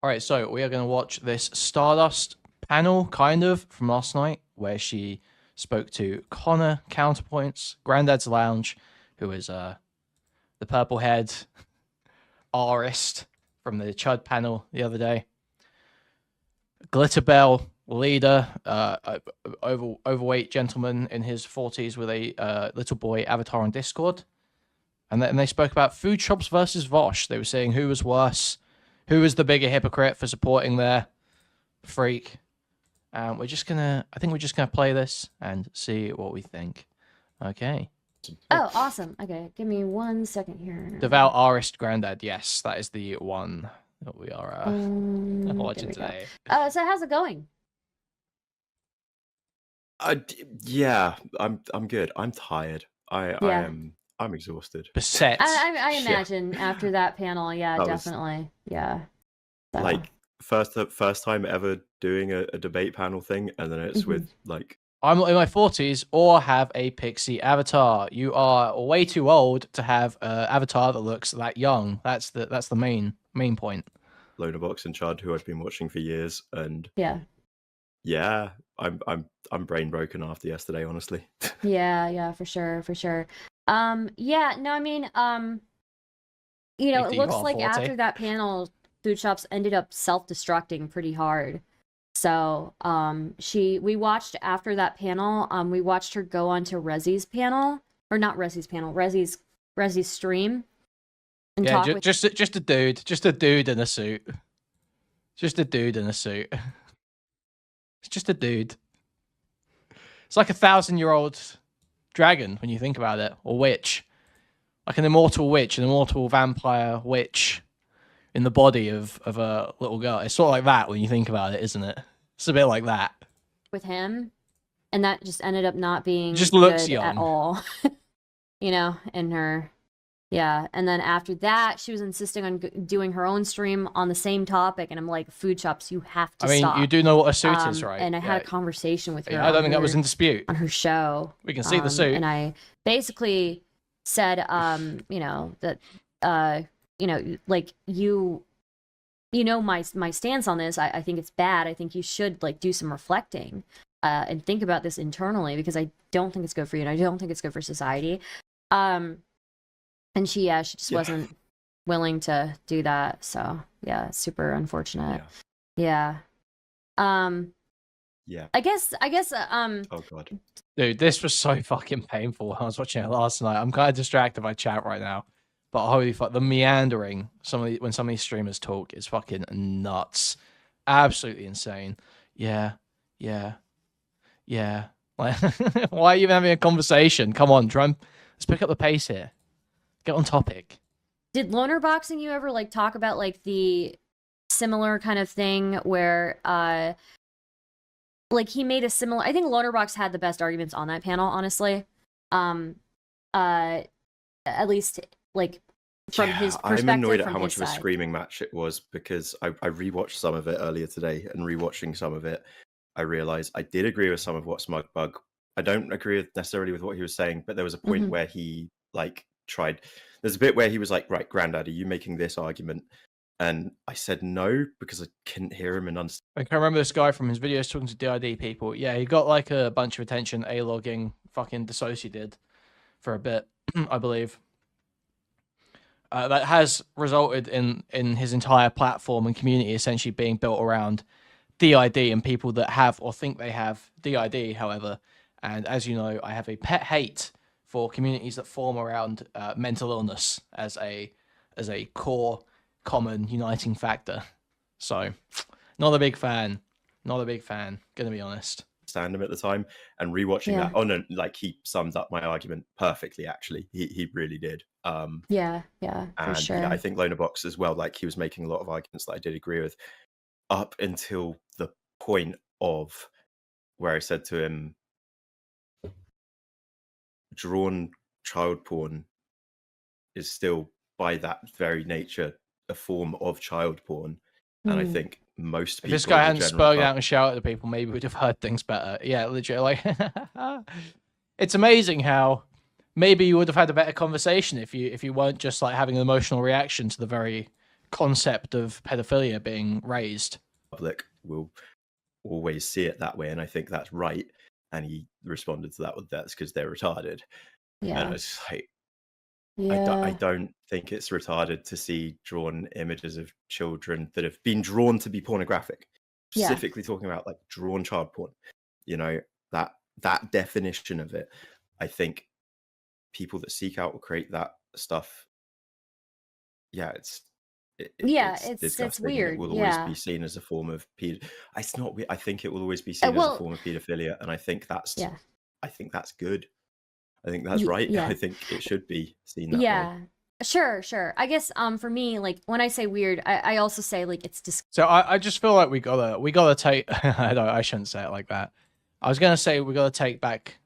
All right, so we are going to watch this Stardust panel, kind of, from last night, where she spoke to Connor, Counterpoints, Grandad's Lounge, who is the purple haired artist from the Chud panel the other day. Glitterbell, leader, overweight gentleman in his 40s with a little boy avatar on Discord. And then they spoke about Foodshops versus Vaush. They were saying who was worse, who was the bigger hypocrite for supporting their freak. I think we're just gonna play this and see what we think. Okay. Oh, awesome. Okay, give me 1 second here. Devout Arist Grandad. Yes, that is the one that we are watching today. So how's it going? Yeah, I'm good. I'm tired. I'm exhausted. Beset. I imagine after that panel, yeah, definitely. Yeah. So. Like first time ever doing a debate panel thing, and then it's with like I'm in my 40s or have a pixie avatar. You are way too old to have an avatar that looks that young. That's the main point. Lonerbox and Chud, who I've been watching for years, and yeah, I'm brain broken after yesterday, honestly. yeah, for sure. Yeah, no, I mean, it looks like 40. after that panel, Foodshops ended up self-destructing pretty hard. So, we watched after that panel, we watched her go onto Rezi's panel, or not Rezi's panel, Rezi's stream. And yeah, talk just a dude in a suit. Just a dude in a suit. It's just a dude. It's like a 1,000-year-old dragon when you think about it, or witch. Like an immortal witch, an immortal vampire witch in the body of a little girl. It's sort of like that when you think about it, isn't it? It's a bit like that. With him, and that just ended up not being just looks good young at all. In her. Yeah, and then after that, she was insisting on doing her own stream on the same topic, and I'm like, Foodshops, you have to stop. You do know what a suit is, right? And I had a conversation with her. I don't think that was in dispute. On her show. We can see the suit. And I basically said, that, like, my stance on this, I think it's bad. I think you should, like, do some reflecting and think about this internally, because I don't think it's good for you, and I don't think it's good for society. And she just wasn't willing to do that. So yeah, super unfortunate. Yeah. I guess. Oh god. Dude, this was so fucking painful when I was watching it last night. I'm kind of distracted by chat right now, but holy fuck, the meandering when some of these streamers talk is fucking nuts, absolutely insane. Yeah. Like, why are you even having a conversation? Come on, let's pick up the pace here. Get on topic. Did Loner Boxing you ever like talk about like the similar kind of thing where like he made a similar, I think Lonerbox had the best arguments on that panel, honestly. At least like from his perspective. I'm annoyed at how much of a screaming match it was, because I rewatched some of it earlier today, and rewatching some of it, I realized I did agree with some of what Smugbug. I don't agree necessarily with what he was saying, but there was a point where he like there's a bit where he was like, right, Grandad, are you making this argument? And I said no, because I couldn't hear him and understand. I can remember this guy from his videos talking to DID people. Yeah, he got like a bunch of attention A-logging fucking dissociated for a bit, I believe. That has resulted in his entire platform and community essentially being built around DID and people that have or think they have DID, however. And as you know, I have a pet hate for communities that form around mental illness as a core, common, uniting factor. So, not a big fan. Gonna be honest. Stand him at the time, and rewatching that. Oh no, like he summed up my argument perfectly. Actually, he really did. Yeah, for sure. Yeah, I think Lonerbox as well. Like he was making a lot of arguments that I did agree with, up until the point of where I said to him, drawn child porn is still by that very nature a form of child porn. And I think most people, if this guy hadn't spoken out and shouted at people, maybe we'd have heard things better. Yeah, legit. Like it's amazing how maybe you would have had a better conversation if you weren't just like having an emotional reaction to the very concept of pedophilia being raised. Public will always see it that way, and I think that's right. And he responded to that with that's because they're retarded. Yeah. And it's like, Yeah. I don't think it's retarded to see drawn images of children that have been drawn to be pornographic. Yeah. Specifically talking about like drawn child porn. You know, that definition of it. I think people that seek out or create that stuff, yeah, it's disgusting. weird. It will Yeah. always be seen as a form of it's not. I think it will always be seen as a form of pedophilia, and I think that's Yeah. I think that's good. I think that's right. Yeah. I think it should be seen that Yeah. way. Sure. I guess for me, like when I say weird, I also say like it's So I just feel like we gotta take I shouldn't say it like that. I was gonna say we gotta take back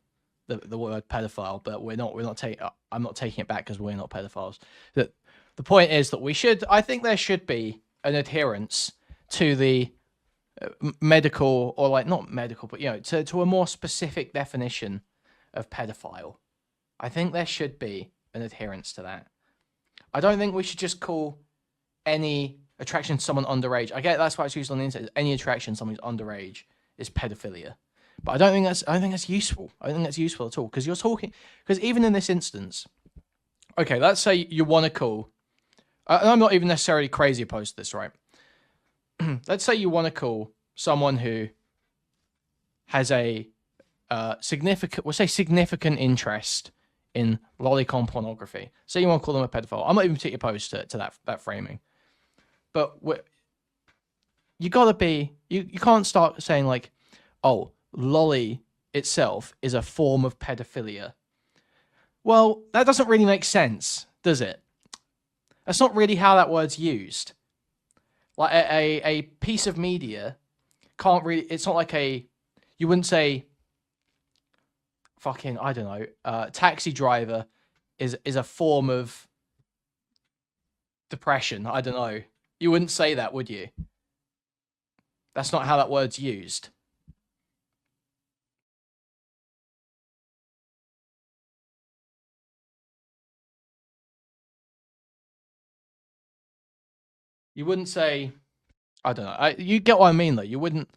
the word pedophile, but we're not taking I'm not taking it back because we're not pedophiles. The point is that I think there should be an adherence to the medical, or like not medical, but to a more specific definition of pedophile. I think there should be an adherence to that. I don't think we should just call any attraction to someone underage. I get that's why it's used on the internet. Any attraction to someone who's underage is pedophilia. But I don't think that's useful. I don't think that's useful at all, because because even in this instance, okay, let's say you want to call, and I'm not even necessarily crazy opposed to this, right? Let's say you want to call someone who has a significant interest in lolicon pornography. Say you want to call them a pedophile. I'm not even particularly opposed to that framing. But you gotta be, you can't start saying like, oh, lolly itself is a form of pedophilia. Well, that doesn't really make sense, does it? That's not really how that word's used. Like a piece of media can't really, it's not like you wouldn't say fucking, I don't know, taxi driver is a form of depression. I don't know. You wouldn't say that, would you? That's not how that word's used. You wouldn't say, I don't know. You get what I mean, though. You wouldn't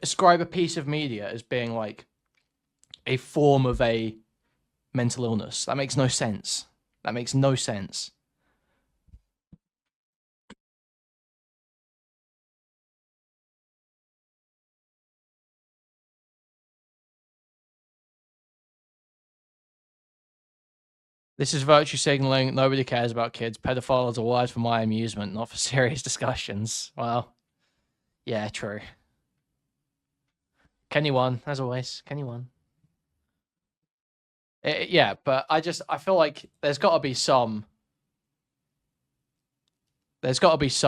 ascribe a piece of media as being like a form of a mental illness. That makes no sense. That makes no sense. This is virtue signaling. Nobody cares about kids. Pedophiles are wise for my amusement, not for serious discussions. Well, yeah, true. Kenny won, as always. Kenny won. Yeah, but I feel like there's got to be some adherence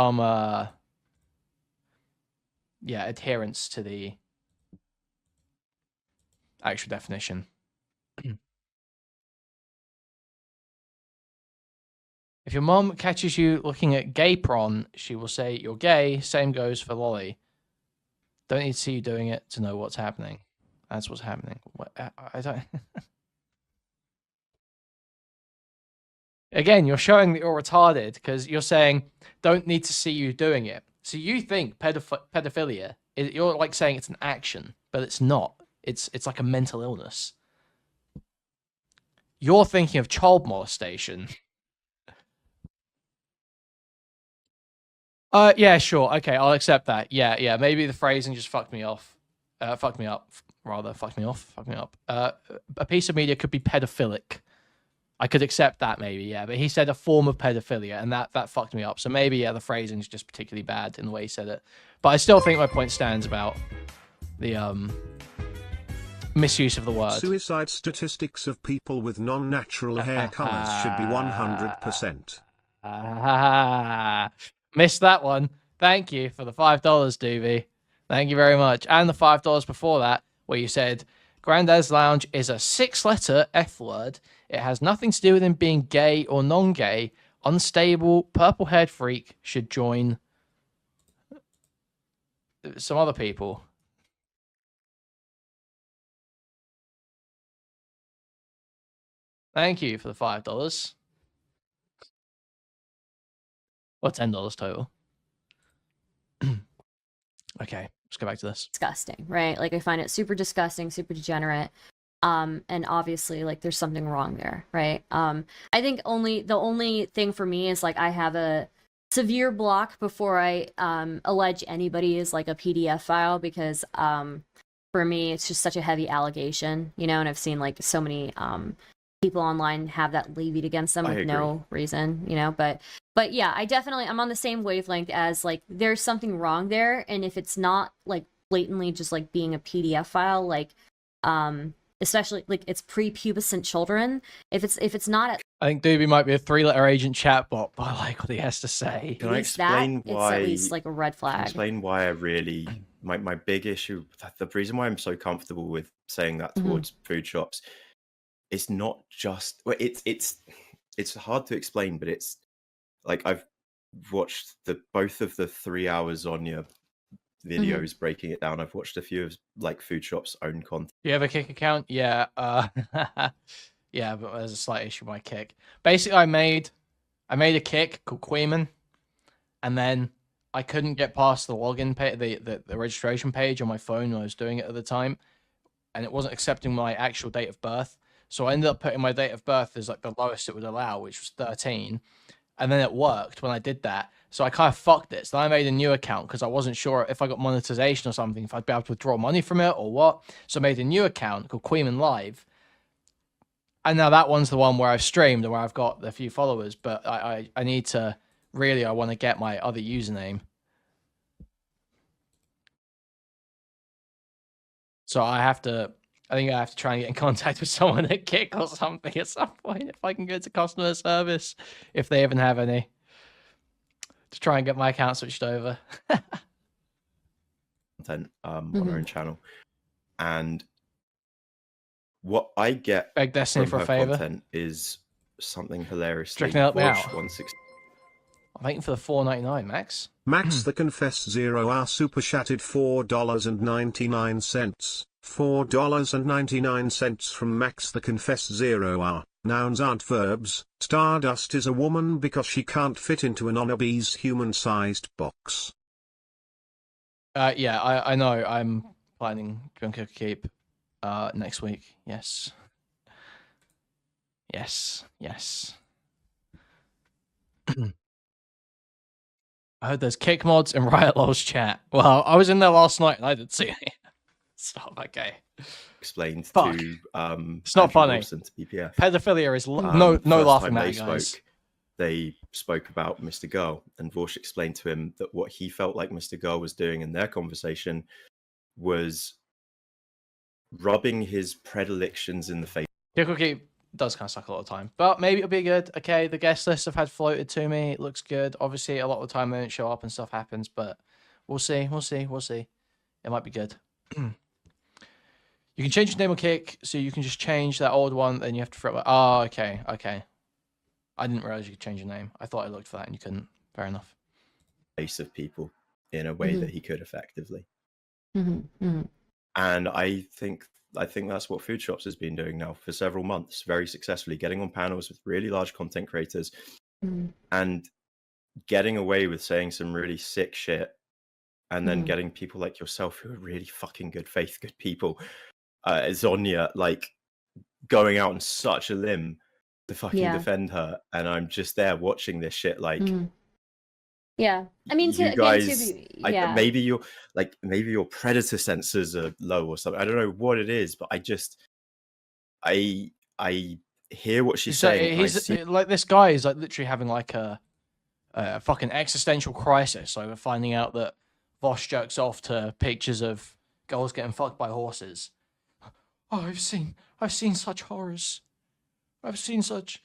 to the actual definition. If your mom catches you looking at gay prawn, she will say you're gay. Same goes for lolly. Don't need to see you doing it to know what's happening. That's what's happening. I don't. Again, you're showing that you're retarded because you're saying don't need to see you doing it. So you think pedophilia, you're like saying it's an action, but it's not. It's like a mental illness. You're thinking of child molestation. Yeah, sure. Okay, I'll accept that. Yeah. Maybe the phrasing just fucked me off. Fucked me up, rather. Fucked me off. Fucked me up. A piece of media could be pedophilic. I could accept that, maybe, yeah. But he said a form of pedophilia, and that fucked me up. So maybe, yeah, the phrasing's just particularly bad in the way he said it. But I still think my point stands about the misuse of the word. Suicide statistics of people with non-natural hair colors should be 100%. Missed that one. Thank you for the $5, Doobie. Thank you very much. And the $5 before that, where you said, Grandad's Lounge is a 6-letter F word. It has nothing to do with him being gay or non-gay. Unstable, purple-haired freak should join some other people. Thank you for the $5. Or $10 total. Okay, let's go back to this. Disgusting, right? Like I find it super disgusting, super degenerate. And obviously like there's something wrong there, right? I think the only thing for me is like I have a severe block before I allege anybody is like a PDF file, because for me it's just such a heavy allegation, you know, and I've seen like so many people online have that levied against them with no reason, you know, but yeah, I'm on the same wavelength as like there's something wrong there, and if it's not like blatantly just like being a PDF file, like especially like it's prepubescent children, if it's not I think Doobie might be a 3-letter agent chatbot, but I like what he has to say. Can I explain why? It's at least like a red flag. Explain why I really my big issue. The reason why I'm so comfortable with saying that towards food shops, it's not just. Well, it's hard to explain, but it's like I've watched both of the 3 hours on your videos breaking it down. I've watched a few of like food shops' own content. Do you have a Kick account? Yeah. Yeah, but there's a slight issue with my Kick. Basically, I made a Kick called Kuihman, and then I couldn't get past the login page, the registration page on my phone when I was doing it at the time, and it wasn't accepting my actual date of birth. So I ended up putting my date of birth as like the lowest it would allow, which was 13. And then it worked when I did that. So I kind of fucked it. So I made a new account because I wasn't sure if I got monetization or something, if I'd be able to withdraw money from it or what. So I made a new account called Kuihman Live. And now that one's the one where I've streamed and where I've got a few followers. But I need to, really, I want to get my other username. So I think I have to try and get in contact with someone at Kick or something at some point, if I can go to customer service, if they even have any, to try and get my account switched over. Content on our own channel, and what I get Beg Destiny from for a her favor content is something hilarious. Stricken help me out. 160. I'm waiting for the $4.99, Max. Max the Confess 0 super chatted $4.99. $4.99 from Max the Confess 0 Nouns aren't verbs. Stardust is a woman because she can't fit into an obese human-sized box. Yeah, I know. I'm planning Drunk Cook Keep next week. Yes. Yes. I heard there's Kick mods in Riot Lol's chat. Well, I was in there last night and I didn't see any. Stop, okay. Explained Fuck. to It's not funny. Wilson, to BPF. Pedophilia is no First laughing time matter, guys. They spoke about Mr. Girl, and Vaush explained to him that what he felt like Mr. Girl was doing in their conversation was rubbing his predilections in the face. Kick or Keep does kind of suck a lot of time, but maybe it'll be good. Okay, the guest lists I've had floated to me. It looks good. Obviously, a lot of the time they don't show up and stuff happens, but we'll see. It might be good. You can change your name on Kick, so you can just change that old one, then you have to throw it. Oh, okay. I didn't realize you could change your name. I thought I looked for that and you couldn't. Fair enough. Face of people in a way that he could effectively. Mm-hmm. And I think that's what Food Shops has been doing now for several months, very successfully, getting on panels with really large content creators and getting away with saying some really sick shit, and then getting people like yourself who are really fucking good faith, good people, Zonia, like going out on such a limb to fucking defend her, and I'm just there watching this shit like yeah, I mean, you guys, maybe your predator sensors are low or something. I don't know what it is, but I hear what she's saying. He's like, this guy is like literally having like a fucking existential crisis over finding out that Vaush jerks off to pictures of girls getting fucked by horses. Oh, I've seen such horrors. I've seen such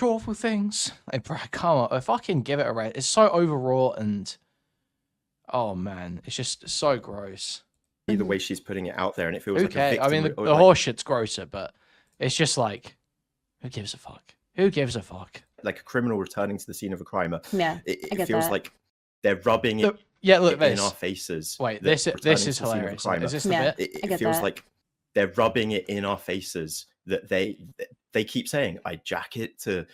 awful things. Like, bro, come on, fucking give it a rate. It's so overwrought and oh man, it's just so gross. The way she's putting it out there, and it feels like a victim. I mean, the horse shit's grosser, but it's just like, who gives a fuck? Who gives a fuck? Like a criminal returning to the scene of a crime. Yeah, it feels like they're rubbing it. Look, in our faces. Wait, this is hilarious. Is this the bit? It feels like they're rubbing it in our faces that they keep saying, I jack it to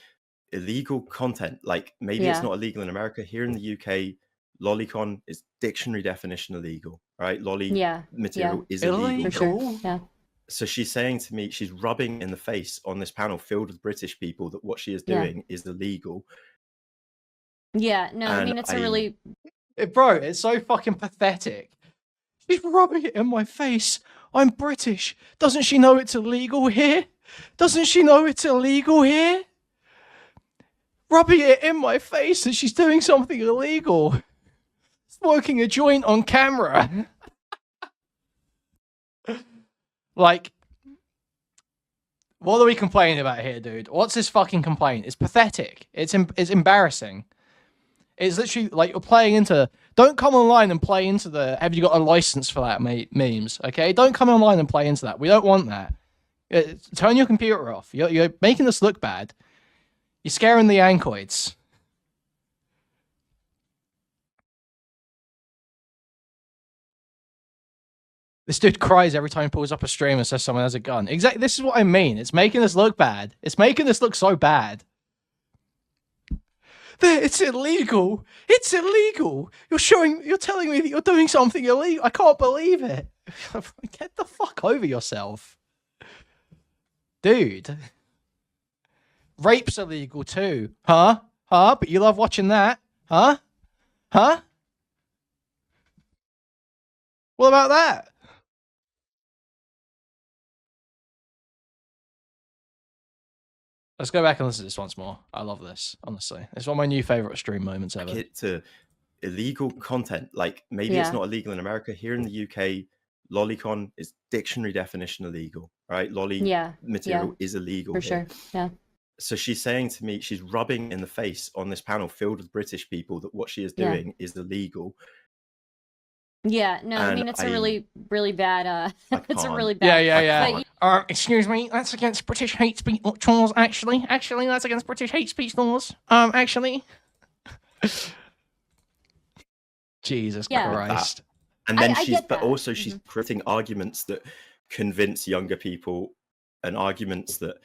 illegal content. Like maybe it's not illegal in America. Here in the UK, lolicon is dictionary definition illegal, right? Lolly material is illegal. For sure. Yeah. So she's saying to me, she's rubbing in the face on this panel filled with British people that what she is doing is illegal. Yeah, no, I mean, it's a really... Bro, it's so fucking pathetic. She's rubbing it in my face. I'm British. Doesn't she know it's illegal here? Doesn't she know it's illegal here? Rubbing it in my face that she's doing something illegal. Smoking a joint on camera. Like, what are we complaining about here, dude? What's this fucking complaint? It's pathetic. It's embarrassing. It's literally like you're playing into... Don't come online and play into the... Have you got a license for that, memes? Okay? Don't come online and play into that. We don't want that. Turn your computer off. You're making us look bad. You're scaring the ancoids. This dude cries every time he pulls up a stream and says someone has a gun. Exactly. This is what I mean. It's making us look bad. It's making us look so bad. It's illegal. It's illegal. You're telling me that you're doing something illegal. I can't believe it. Get the fuck over yourself. Dude. Rape's illegal too. Huh? Huh? But you love watching that? Huh? Huh? What about that? Let's go back and listen to this once more. I love this, honestly. It's one of my new favorite stream moments ever. Get to illegal content. Like maybe it's not illegal in America. Here in the UK, lolicon is dictionary definition illegal, right? Lolly material is illegal. For sure. Yeah. So she's saying to me, she's rubbing in the face on this panel filled with British people that what she is doing is illegal. Yeah, no, I mean, it's a really, really bad, it's a really bad... Yeah. Excuse me, that's against British hate speech laws, actually. Actually, that's against British hate speech laws. Actually. Jesus Christ. And then she's creating arguments that convince younger people and arguments that,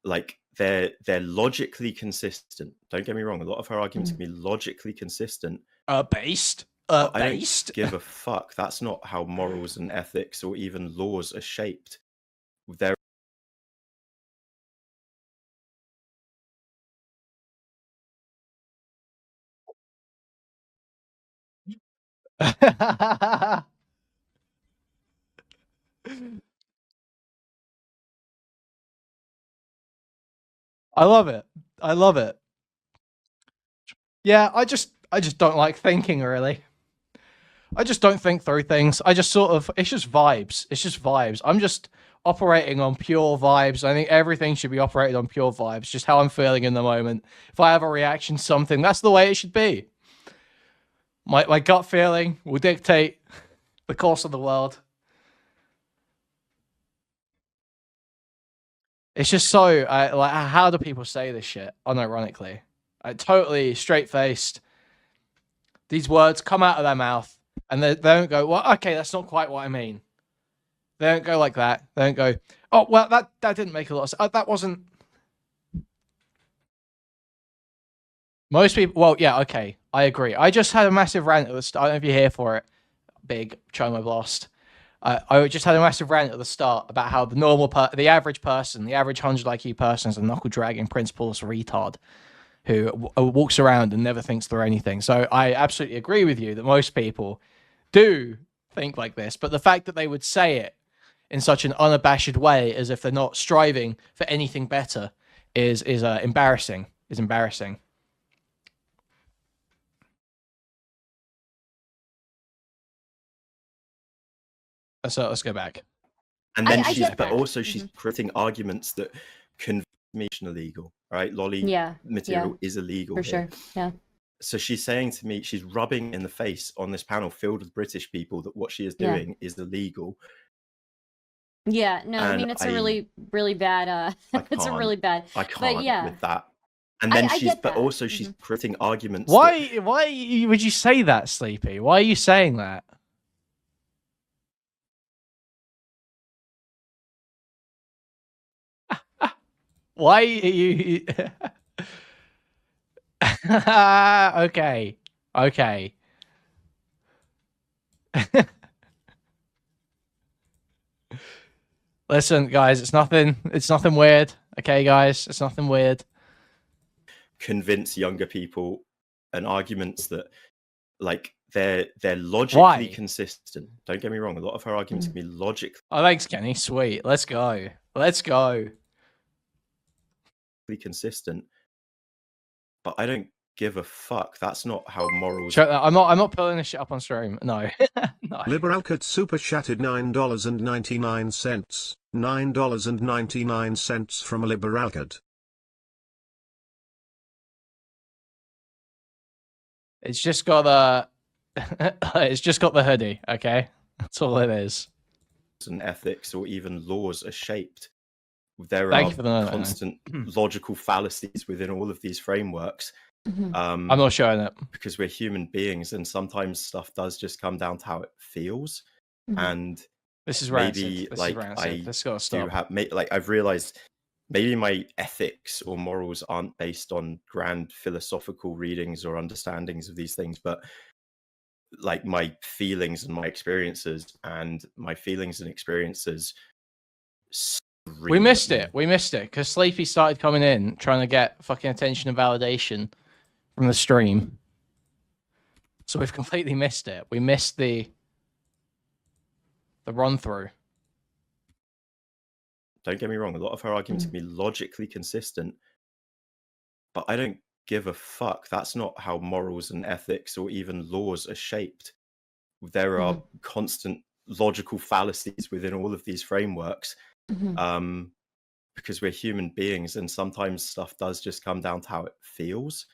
like, they're logically consistent. Don't get me wrong, a lot of her arguments can be logically consistent. Based. I don't give a fuck. That's not how morals and ethics or even laws are shaped. They're I love it. I love it. Yeah, I just don't like thinking, really. I just don't think through things. I just sort of, it's just vibes. It's just vibes. I'm just operating on pure vibes. I think everything should be operated on pure vibes, just how I'm feeling in the moment. If I have a reaction to something, that's the way it should be. My gut feeling will dictate the course of the world. It's just so, like, how do people say this shit, unironically? Totally straight-faced. These words come out of their mouth, and they don't go, well, okay, that's not quite what I mean. They don't go like that. They don't go, oh, well, that didn't make a lot of sense. That wasn't... Most people... Well, yeah, okay. I agree. I just had a massive rant at the start. I don't know if you're here for it. Big Chomo Blast. I just had a massive rant at the start about how the average person, the average 100 IQ person is a knuckle-dragging principles retard who walks around and never thinks through anything. So I absolutely agree with you that most people do think like this, but the fact that they would say it in such an unabashed way as if they're not striving for anything better is embarrassing. Is embarrassing. So let's go back. And then she's creating arguments that convince me illegal, right? Lolly material is illegal. For sure. Yeah. So she's saying to me, she's rubbing in the face on this panel filled with British people that what she is doing is illegal. Yeah, no, I mean, it's a really, really bad, it's a really bad... I can't with that. And then she's creating arguments. Why would you say that, Sleepy? Why are you saying that? Why are you... Okay. Okay. Listen, guys, it's nothing weird. Okay, guys, it's nothing weird. Convince younger people and arguments that like they're logically Why? consistent. Don't get me wrong, a lot of her arguments can be logically Oh, thanks, Kenny. Sweet. Let's go. Let's go. consistent. But I don't give a fuck. That's not how morals. Check that. I'm not pulling this shit up on stream. No. No. Liberalcat super chatted $9.99. $9.99 from Liberalcat. It's just got the it's just got the hoodie, okay? That's all it is. And ethics or even laws are shaped. There Thank are you for the constant logical fallacies within all of these frameworks. I'm not showing it. Because we're human beings, and sometimes stuff does just come down to how it feels. And This is maybe rancid. This like is rancid. I This gotta do stop. have, like I've realized maybe my ethics or morals aren't based on grand philosophical readings or understandings of these things, but like my feelings and my experiences, and my feelings and experiences We missed it. We missed it because Sleepy started coming in trying to get fucking attention and validation from the stream. So we've completely missed it. We missed the run through. Don't get me wrong, a lot of her arguments can be logically consistent, but I don't give a fuck. That's not how morals and ethics or even laws are shaped. There are constant logical fallacies within all of these frameworks. Because we're human beings, and sometimes stuff does just come down to how it feels.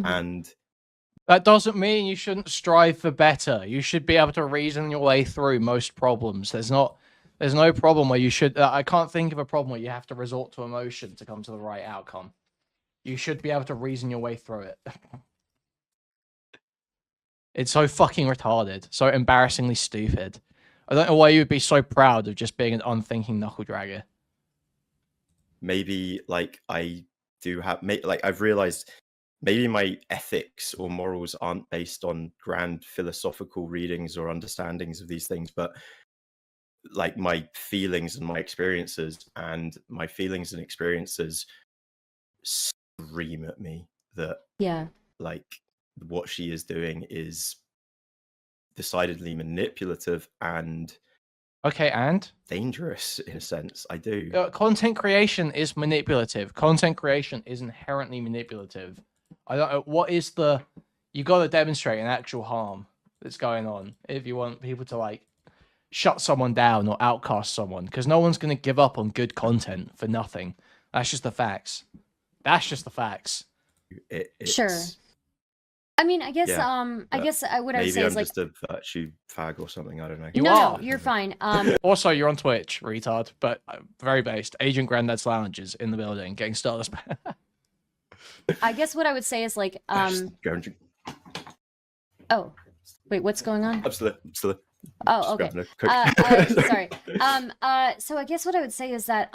And that doesn't mean you shouldn't strive for better. You should be able to reason your way through most problems. There's no problem where you should. I can't think of a problem where you have to resort to emotion to come to the right outcome. You should be able to reason your way through it. It's so fucking retarded, so embarrassingly stupid. I don't know why you would be so proud of just being an unthinking knuckle dragger. Maybe like I do have, like I've realized maybe my ethics or morals aren't based on grand philosophical readings or understandings of these things, but like my feelings and my experiences, and my feelings and experiences scream at me that like what she is doing is decidedly manipulative and dangerous in a sense. I do. Content creation is manipulative. Content creation is inherently manipulative. I don't know what is the. You got to demonstrate an actual harm that's going on if you want people to like shut someone down or outcast someone, because no one's going to give up on good content for nothing. That's just the facts. That's just the facts. Sure. I mean, I guess, I guess what I would say maybe is I'm like just a virtue fag or something. I don't know. no, you're fine. Also, you're on Twitch, retard, but very based. Agent Grandad's Lounge is in the building, getting Stardust. I guess what I would say is like, oh, wait, what's going on? I'm still there. Oh, okay. Sorry. So I guess what I would say is that,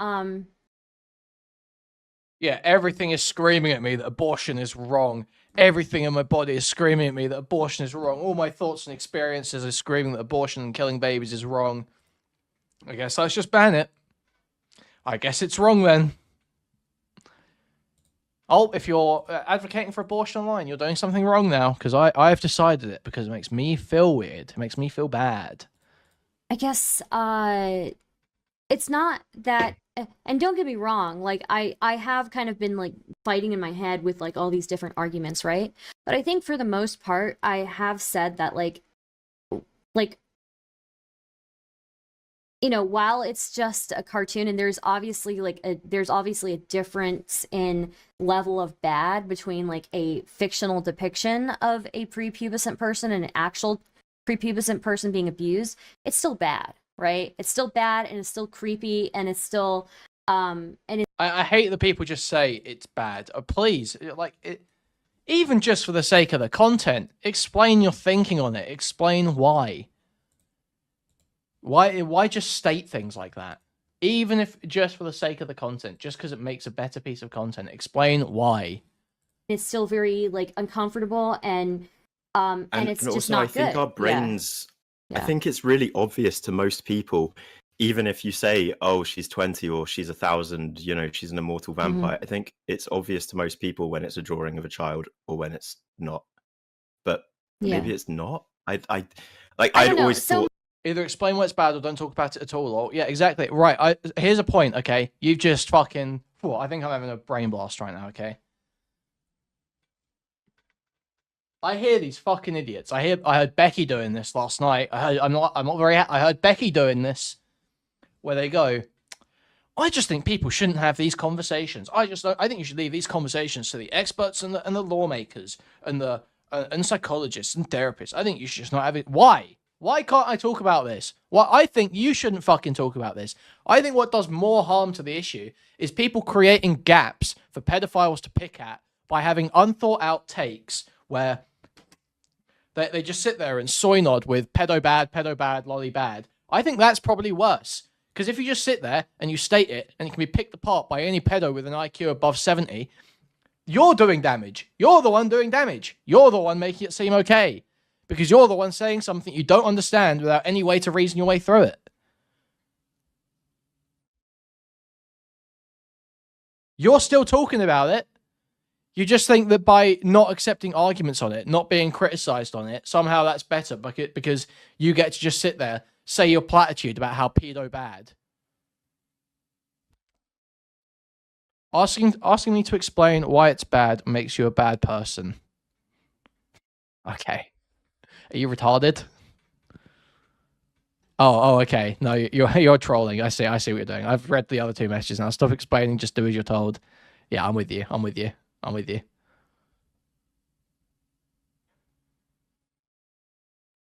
yeah, everything is screaming at me that abortion is wrong. Everything in my body is screaming at me that abortion is wrong. All my thoughts and experiences are screaming that abortion and killing babies is wrong. I guess let's just ban it. I guess it's wrong then. Oh, if you're advocating for abortion online, you're doing something wrong now, because I've decided it, because it makes me feel weird. It makes me feel bad. I guess it's not that, and don't get me wrong, like I have kind of been like fighting in my head with like all these different arguments, right? But I think for the most part, I have said that like you know, while it's just a cartoon, and there's obviously a difference in level of bad between like a fictional depiction of a prepubescent person and an actual prepubescent person being abused, it's still bad, right? It's still bad, and it's still creepy, and it's still and it's I hate that people just say it's bad. Please, like it, even just for the sake of the content, explain your thinking on it. Explain why. Why just state things like that? Even if just for the sake of the content, just because it makes a better piece of content, explain why. It's still very like uncomfortable, and it's just also, not I think good. our brains, I Yeah. think it's really obvious to most people, even if you say, oh, she's 20 or she's 1,000, you know, she's an immortal vampire. I think it's obvious to most people when it's a drawing of a child or when it's not. But maybe it's not. I'd don't know. always So thought Either explain what's bad or don't talk about it at all. Or yeah, exactly. Right. Here's a point. Okay, you've just fucking. Well, I think I'm having a brain blast right now. Okay. I hear these fucking idiots. I heard Becky doing this last night. I'm not very. I heard Becky doing this, where they go. I just think people shouldn't have these conversations. I think you should leave these conversations to the experts and the lawmakers and the and psychologists and therapists. I think you should just not have it. Why? Why can't I talk about this? Well, I think you shouldn't fucking talk about this. I think what does more harm to the issue is people creating gaps for pedophiles to pick at by having unthought out takes where they just sit there and soy nod with pedo bad, lolly bad. I think that's probably worse. Because if you just sit there and you state it and it can be picked apart by any pedo with an IQ above 70, you're doing damage. You're the one doing damage. You're the one making it seem okay. Because you're the one saying something you don't understand without any way to reason your way through it. You're still talking about it. You just think that by not accepting arguments on it, not being criticized on it, somehow that's better because you get to just sit there, say your platitude about how pedo bad. Asking me to explain why it's bad makes you a bad person. Okay. Are you retarded? Oh, okay. No, you're trolling. I see what you're doing. I've read the other two messages now. Stop explaining, just do as you're told. Yeah, I'm with you.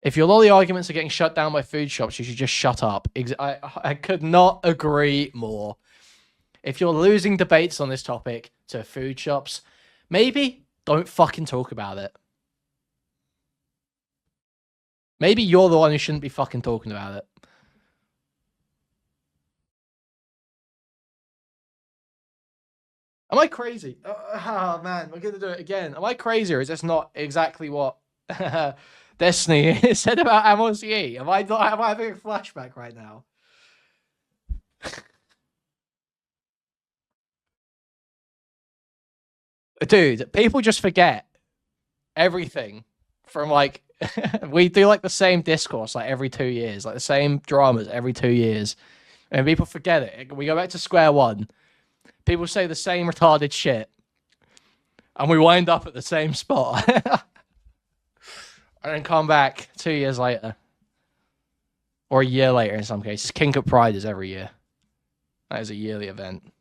If your lolly arguments are getting shut down by food shops, you should just shut up. I could not agree more. If you're losing debates on this topic to food shops, maybe don't fucking talk about it. Maybe you're the one who shouldn't be fucking talking about it. Am I crazy? Oh man, we're gonna do it again. Am I crazy, or is this not exactly what Destiny said about Amos Yee? Am I having a flashback right now? Dude, people just forget everything from like we do like the same discourse like every 2 years, like the same dramas every 2 years, and people forget it. We go back to square one. People say the same retarded shit, and we wind up at the same spot, and then come back 2 years later, or a year later in some cases. King Cup Pride is every year. That is a yearly event.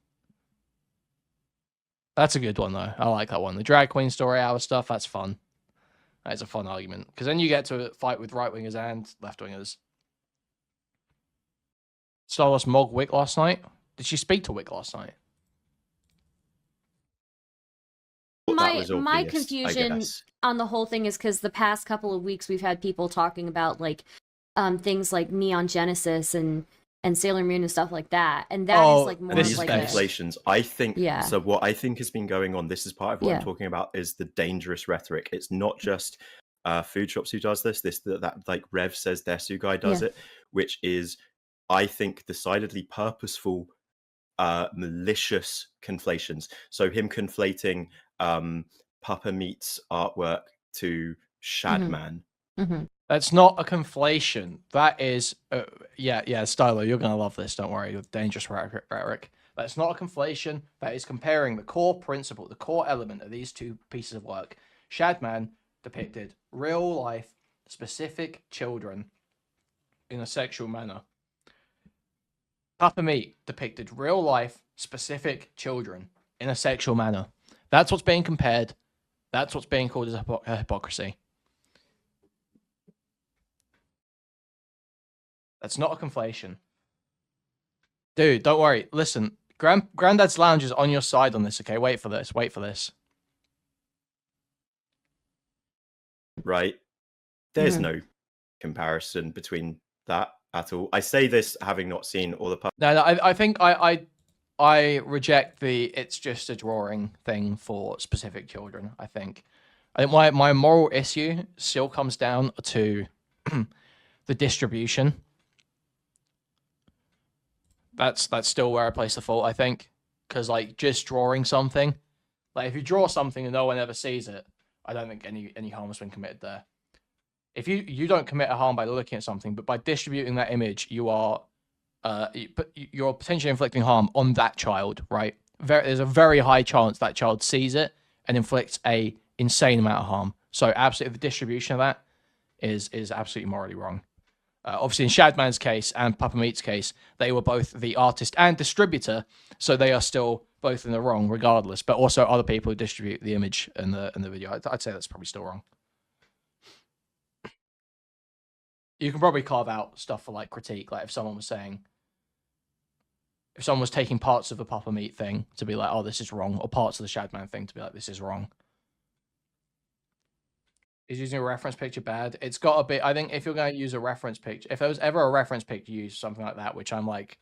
That's a good one though. I like that one. The drag queen story hour stuff. That's fun. That is a fun argument because then you get to fight with right wingers and left wingers. Stardust Mog Wick last night. Did she speak to Wick last night? My confusion on the whole thing is because the past couple of weeks we've had people talking about like things like Neon Genesis and Sailor Moon and stuff like that, and that is like more these like conflations. I think so. What I think has been going on, this is part of what I'm talking about, is the dangerous rhetoric. It's not just food shops who does this. That like Rev says Desu guy does it, which is, I think, decidedly purposeful, malicious conflations. So him conflating Papa Meat's artwork to Shadman. That's not a conflation. That is, yeah, Stylo, you're gonna love this. Don't worry, with dangerous rhetoric. That's not a conflation. That is comparing the core principle, the core element of these two pieces of work. Shadman depicted real life, specific children in a sexual manner. Papa Meat depicted real life, specific children in a sexual manner. That's what's being compared. That's what's being called as hypocrisy. That's not a conflation. Dude, don't worry. Listen, Grandad's Lounge is on your side on this, okay? Wait for this. Right. There's no comparison between that at all. I say this having not seen all the... No, I think I I reject the it's just a drawing thing for specific children. I think my moral issue still comes down to the distribution. That's still where I place the fault, I think, because like just drawing something, like if you draw something and no one ever sees it, I don't think any harm has been committed there. If you don't commit a harm by looking at something, but by distributing that image, you're potentially inflicting harm on that child, right? There's a very high chance that child sees it and inflicts a insane amount of harm. So absolutely, the distribution of that is absolutely morally wrong. Obviously, in Shadman's case and Papa Meat's case, they were both the artist and distributor, so they are still both in the wrong, regardless. But also, other people who distribute the image and the video, I'd say that's probably still wrong. You can probably carve out stuff for like critique, like if someone was taking parts of the Papa Meat thing to be like, oh, this is wrong, or parts of the Shadman thing to be like, this is wrong. Is using a reference picture bad? It's got a bit. I think if you're going to use a reference picture, if there was ever a reference picture used, something like that, which I'm like,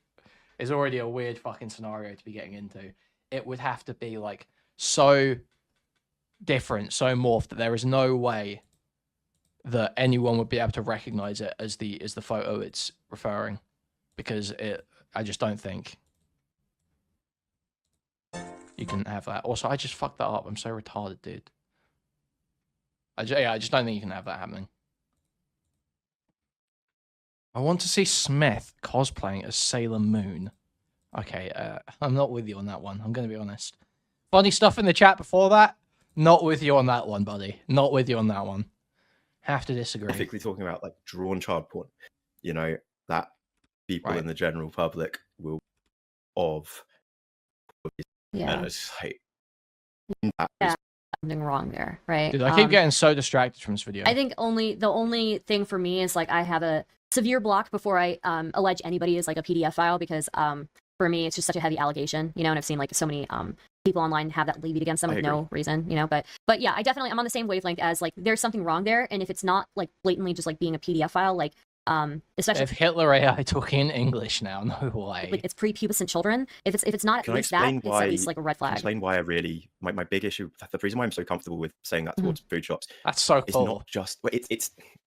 is already a weird fucking scenario to be getting into, it would have to be like so different, so morphed that there is no way that anyone would be able to recognize it as the photo it's referring, because I just don't think you can have that. Also, I just fucked that up. I'm so retarded, dude. I just don't think you can have that happening. I want to see Smith cosplaying as Sailor Moon. Okay, I'm not with you on that one. I'm going to be honest. Funny stuff in the chat before that. Not with you on that one, buddy. Not with you on that one. Have to disagree. Specifically talking about like drawn child porn, you know, that people in the general public will Yeah. And it's like, Something wrong there, right? Dude, I keep getting so distracted from this video. I think the only thing for me is like I have a severe block before I allege anybody as like a PDF file, because for me it's just such a heavy allegation, you know, and I've seen like so many people online have that levied against them with no reason, you know, but yeah, I'm on the same wavelength as like there's something wrong there, and if it's not like blatantly just like being a PDF file, like especially if Hitler AI talking English now, no way. Like it's prepubescent children. If it's not at least that, it's at least like a red flag. Explain why I really my big issue. The reason why I'm so comfortable with saying that towards food shops. That's so cool. It's not just.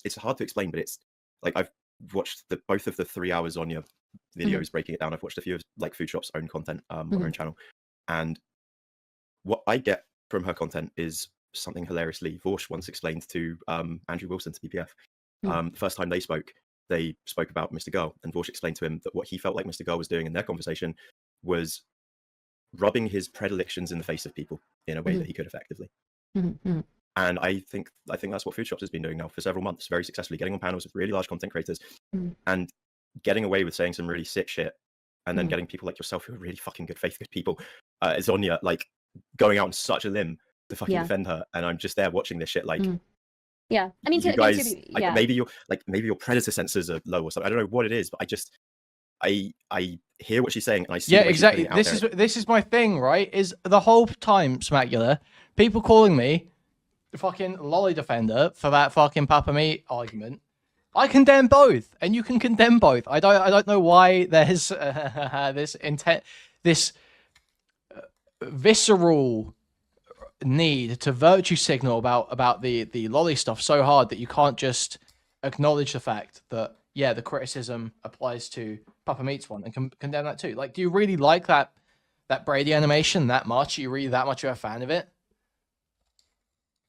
It's hard to explain, but it's like I've watched both of the 3 hours on your videos breaking it down. I've watched a few of like Food Shop's own content on her own channel, and what I get from her content is something hilariously Vaush once explained to Andrew Wilson to PPF. The first time they spoke about Mr. Girl, and Vaush explained to him that what he felt like Mr. Girl was doing in their conversation was rubbing his predilections in the face of people in a way that he could effectively. And I think that's what Food Shops has been doing now for several months, very successfully, getting on panels with really large content creators and getting away with saying some really sick shit, and then getting people like yourself who are really fucking good faith, good people, Zonia, like going out on such a limb to fucking defend her, and I'm just there watching this shit like. Yeah, I mean, you guys, maybe your predator sensors are low or something. I don't know what it is, but I hear what she's saying, and I see. Yeah, exactly. This is my thing, right? Is the whole time, Smackula, people calling me the fucking lolly defender for that fucking Papa Meat argument. I condemn both, and you can condemn both. I don't know why there's this visceral need to virtue signal about the lolly stuff so hard that you can't just acknowledge the fact that the criticism applies to Papa Meat's one and condemn that too. Like, do you really like that Brady animation that much? Are you really that much of a fan of it?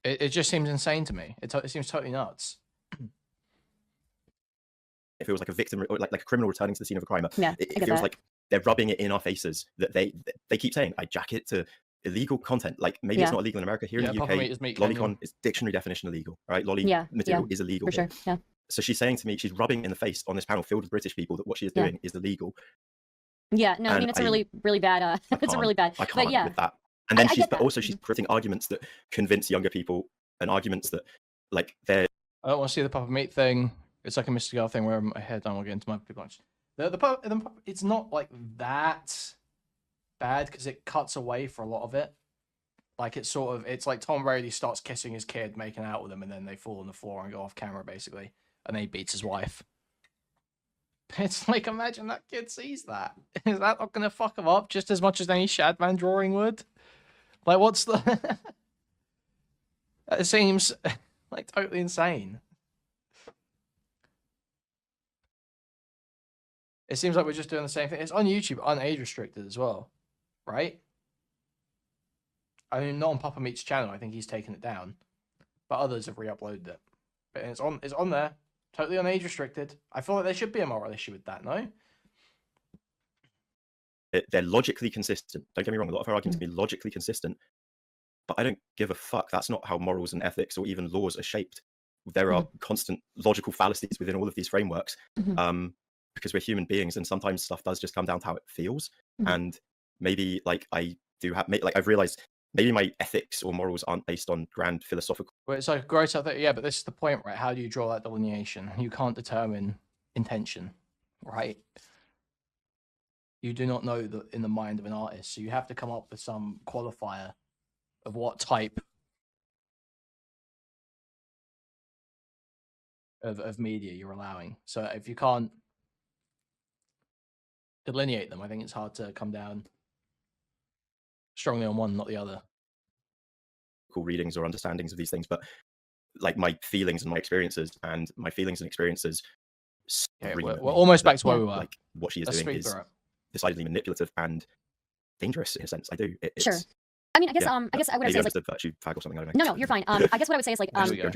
It just seems insane to me. It seems totally nuts. If it was like a victim or like a criminal returning to the scene of a crime, it feels that. like they're rubbing it in our faces that they keep saying, I jack it to illegal content. Like maybe it's not illegal in America. Here in the UK, lolicon is dictionary definition illegal, right? Lolly material is illegal. For sure. Yeah. So she's saying to me, she's rubbing in the face on this panel filled with British people that what she is doing is illegal. Yeah, no, I mean it's a really bad it's a really bad. I can't with that. And then she's putting arguments that convince younger people, and arguments that like they're. I don't want to see the Papa Meat thing. It's like a Mr. Girl thing where my head down will get into my big lunch. It's not like that bad because it cuts away for a lot of it. Like it's like Tom Brady starts kissing his kid, making out with him, and then they fall on the floor and go off camera basically, and then he beats his wife. It's like, imagine that kid sees that. Is that not gonna fuck him up just as much as any Shadman drawing would? Like, what's the? It seems like totally insane. It seems like we're just doing the same thing. It's on YouTube, unage restricted as well, right? I mean, not on Papa Meat's channel. I think he's taken it down, but others have re-uploaded it. But it's on there, totally unage restricted. I feel like there should be a moral issue with that, no? They're logically consistent. Don't get me wrong. A lot of our arguments can be logically consistent, but I don't give a fuck. That's not how morals and ethics or even laws are shaped. There are constant logical fallacies within all of these frameworks. Because we're human beings, and sometimes stuff does just come down to how it feels. And maybe like I've realized maybe my ethics or morals aren't based on grand philosophical. Well, it's like gross out there, yeah, but this is the point, right? How do you draw that delineation? You can't determine intention, right? You do not know in the mind of an artist, so you have to come up with some qualifier of what type of media you're allowing. So if you can't delineate them, I think it's hard to come down strongly on one, not the other. Cool readings or understandings of these things, but like my feelings and experiences Okay, we're almost back to where we were. Like what she is doing is decidedly manipulative and dangerous in a sense. I do. Sure. I mean, I guess I guess what I would say is like virtue fag or something. I don't know. No, you're fine. I guess what I would say is like There we go.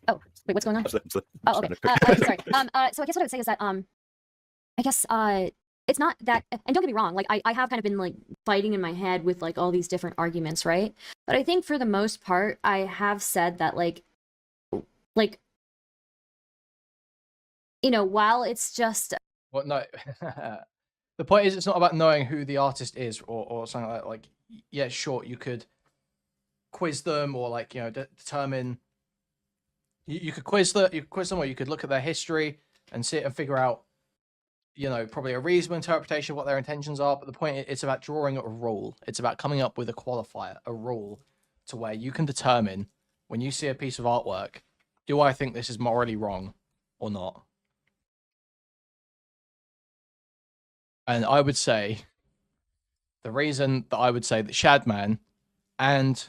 Oh, wait, what's going on? Oh, okay. Sorry. So I guess what I would say is that I guess it's not that, and don't get me wrong, like I have kind of been like fighting in my head with like all these different arguments, right? But I think for the most part, I have said that like you know, while it's just Well, no. The point is, it's not about knowing who the artist is or something like that. Like, yeah, sure, you could quiz them or like, you know, determine. You could quiz them, or you could look at their history and sit and figure out, you know, probably a reasonable interpretation of what their intentions are. But the point, it's about drawing a rule. It's about coming up with a qualifier, a rule, to where you can determine when you see a piece of artwork, do I think this is morally wrong or not? And I would say the reason that I would say that Shadman and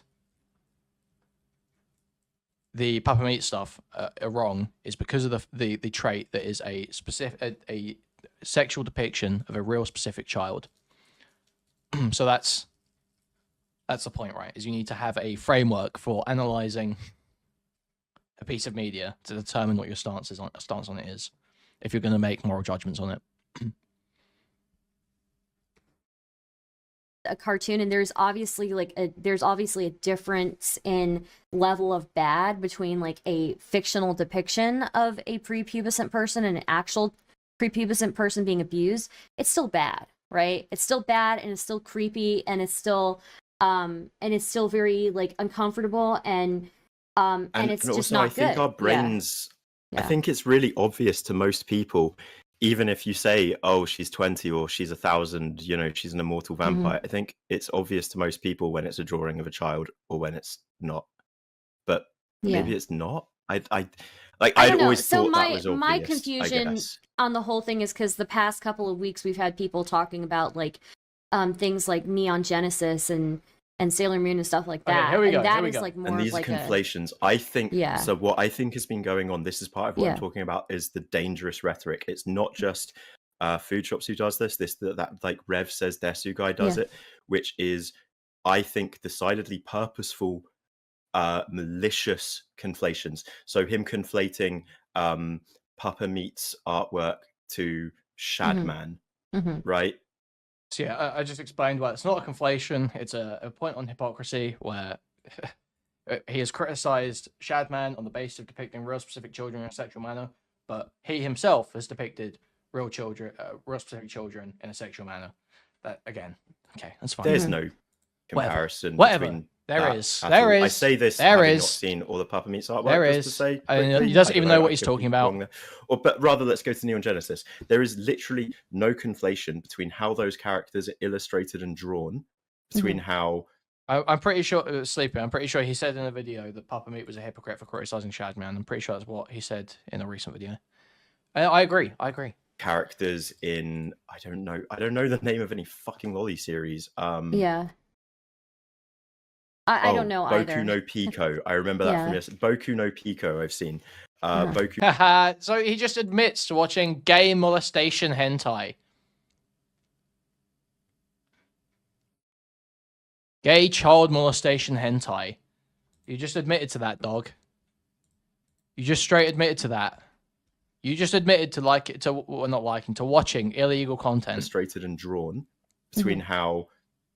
the Papa Meat stuff are wrong is because of the trait that is a specific a sexual depiction of a real specific child. So that's the point, right? Is you need to have a framework for analyzing a piece of media to determine what your stance on it is, if you're going to make moral judgments on it. A cartoon, and there's obviously a difference in level of bad between like a fictional depiction of a prepubescent person and an actual prepubescent person being abused. It's still bad, right? It's still bad, and it's still creepy, and it's still very like uncomfortable, and it's just also, not I think good. our brains, Yeah. I think it's really obvious to most people, even if you say, oh, she's 20 or she's 1,000, you know, she's an immortal vampire. I think it's obvious to most people when it's a drawing of a child or when it's not. But maybe it's not. I'd always thought that was obvious. My confusion on the whole thing is because the past couple of weeks we've had people talking about like things like Neon Genesis and Sailor Moon and stuff like that. Okay, here we go. That is like more and these of like conflations. I think. Yeah. So what I think has been going on. This is part of what I'm talking about. Is the dangerous rhetoric. It's not just Foodshops who does this. That like Rev says Desu guy does it, which is, I think, decidedly purposeful, malicious conflations. So him conflating Papa Meat's artwork to Shadman, right? So yeah, I just explained why it's not a conflation. It's a point on hypocrisy where he has criticized Shadman on the basis of depicting real specific children in a sexual manner, but he himself has depicted real specific children in a sexual manner. That again, okay, that's fine. There's no comparison. Whatever. Between There that is. at There all. is. I say this There having is. not seen all the Papa Meat's artwork. There just is. To say He doesn't even know what he's I could talking be about. wrong there. But rather, let's go to Neon Genesis. There is literally no conflation between how those characters are illustrated and drawn, between how. I'm pretty sure, Sleepy, I'm pretty sure he said in a video that Papa Meat was a hypocrite for criticizing Shadman. I'm pretty sure that's what he said in a recent video. I agree. characters in I don't know the name of any fucking lolly series. Yeah. I don't know Boku either. no Pico. I remember that from yesterday. Boku no Pico I've seen. Boku So he just admits to watching gay molestation hentai. Gay child molestation hentai. You just admitted to that, dog. You just straight admitted to that. You just admitted to to watching illegal content. illustrated and drawn between how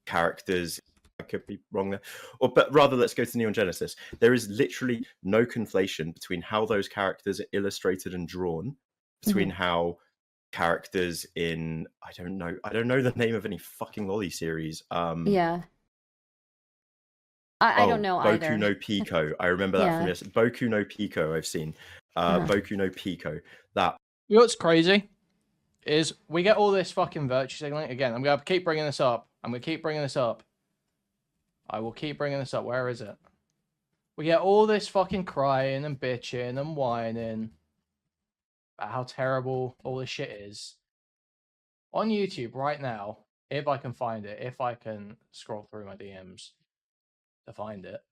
characters. I could be wrong there, but rather let's go to Neon Genesis. There is literally no conflation between how those characters are illustrated and drawn, between how characters in I don't know the name of any fucking lolly series. Yeah. I don't know either. Boku no Pico. I remember that from yesterday. Boku no Pico I've seen. Boku no Pico. That. You know what's crazy? Is we get all this fucking virtue signaling. Again, I'm going to keep bringing this up. I will keep bringing this up. Where is it? We get all this fucking crying and bitching and whining about how terrible all this shit is. On YouTube right now, if I can find it, if I can scroll through my DMs to find it.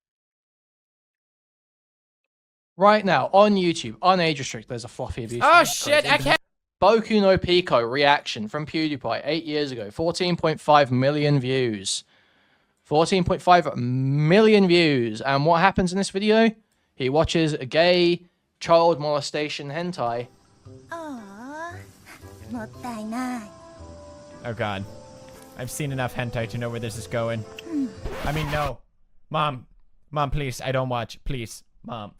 Right now, on YouTube, on age restrict, there's a fluffy abuse. Oh shit, I can't. Boku no Pico reaction from PewDiePie 8 years ago. 14.5 million views. 14.5 million views. And what happens in this video? He watches a gay child molestation hentai. Oh god. I've seen enough hentai to know where this is going. I mean, no. Mom, please, I don't watch. Please, Mom.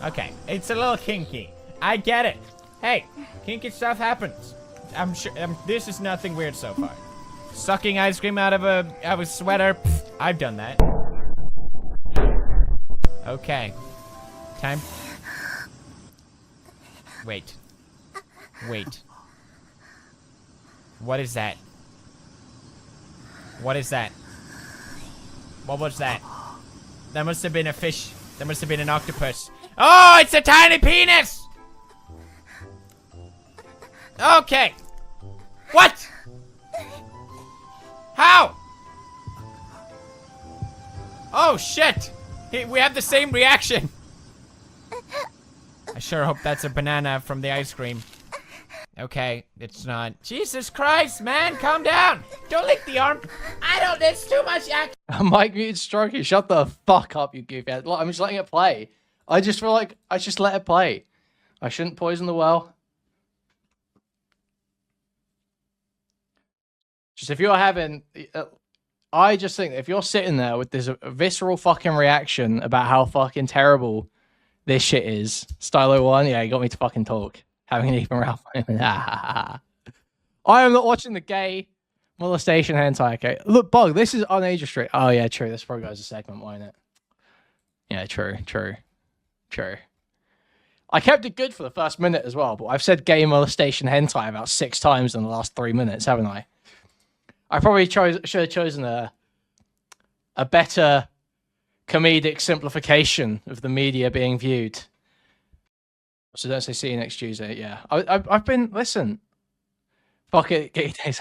Okay, it's a little kinky. I get it. Hey, kinky stuff happens. I'm sure this is nothing weird so far. Sucking ice cream out of a sweater. Pfft, I've done that. Okay. Time. Wait. What is that? What is that? What was that? That must have been a fish. That must have been an octopus. Oh, it's a tiny penis! Okay. What? How? Oh, shit. We have the same reaction. I sure hope that's a banana from the ice cream. Okay, it's not. Jesus Christ, man, calm down. Don't lick the arm. I don't, there's too much action. Mike muted Strokey, shut the fuck up, you goofy ass. Look, I'm just letting it play. I just feel like I just let it play. I shouldn't poison the well. Just if you're having... I just think if you're sitting there with this visceral fucking reaction about how fucking terrible this shit is, Stylo1, yeah, you got me to fucking talk. Having an even Ralph. I am not watching the gay molestation hentai, okay? Look, Bug, this is on age restrict. Oh, yeah, true. This probably goes a segment, won't it? Yeah, true. I kept it good for the first minute as well, but I've said gay molestation hentai about 6 times in the last 3 minutes, haven't I? I probably should have chosen a better comedic simplification of the media being viewed. So don't say see you next Tuesday. Yeah, I've been listen. Fuck it, gay days.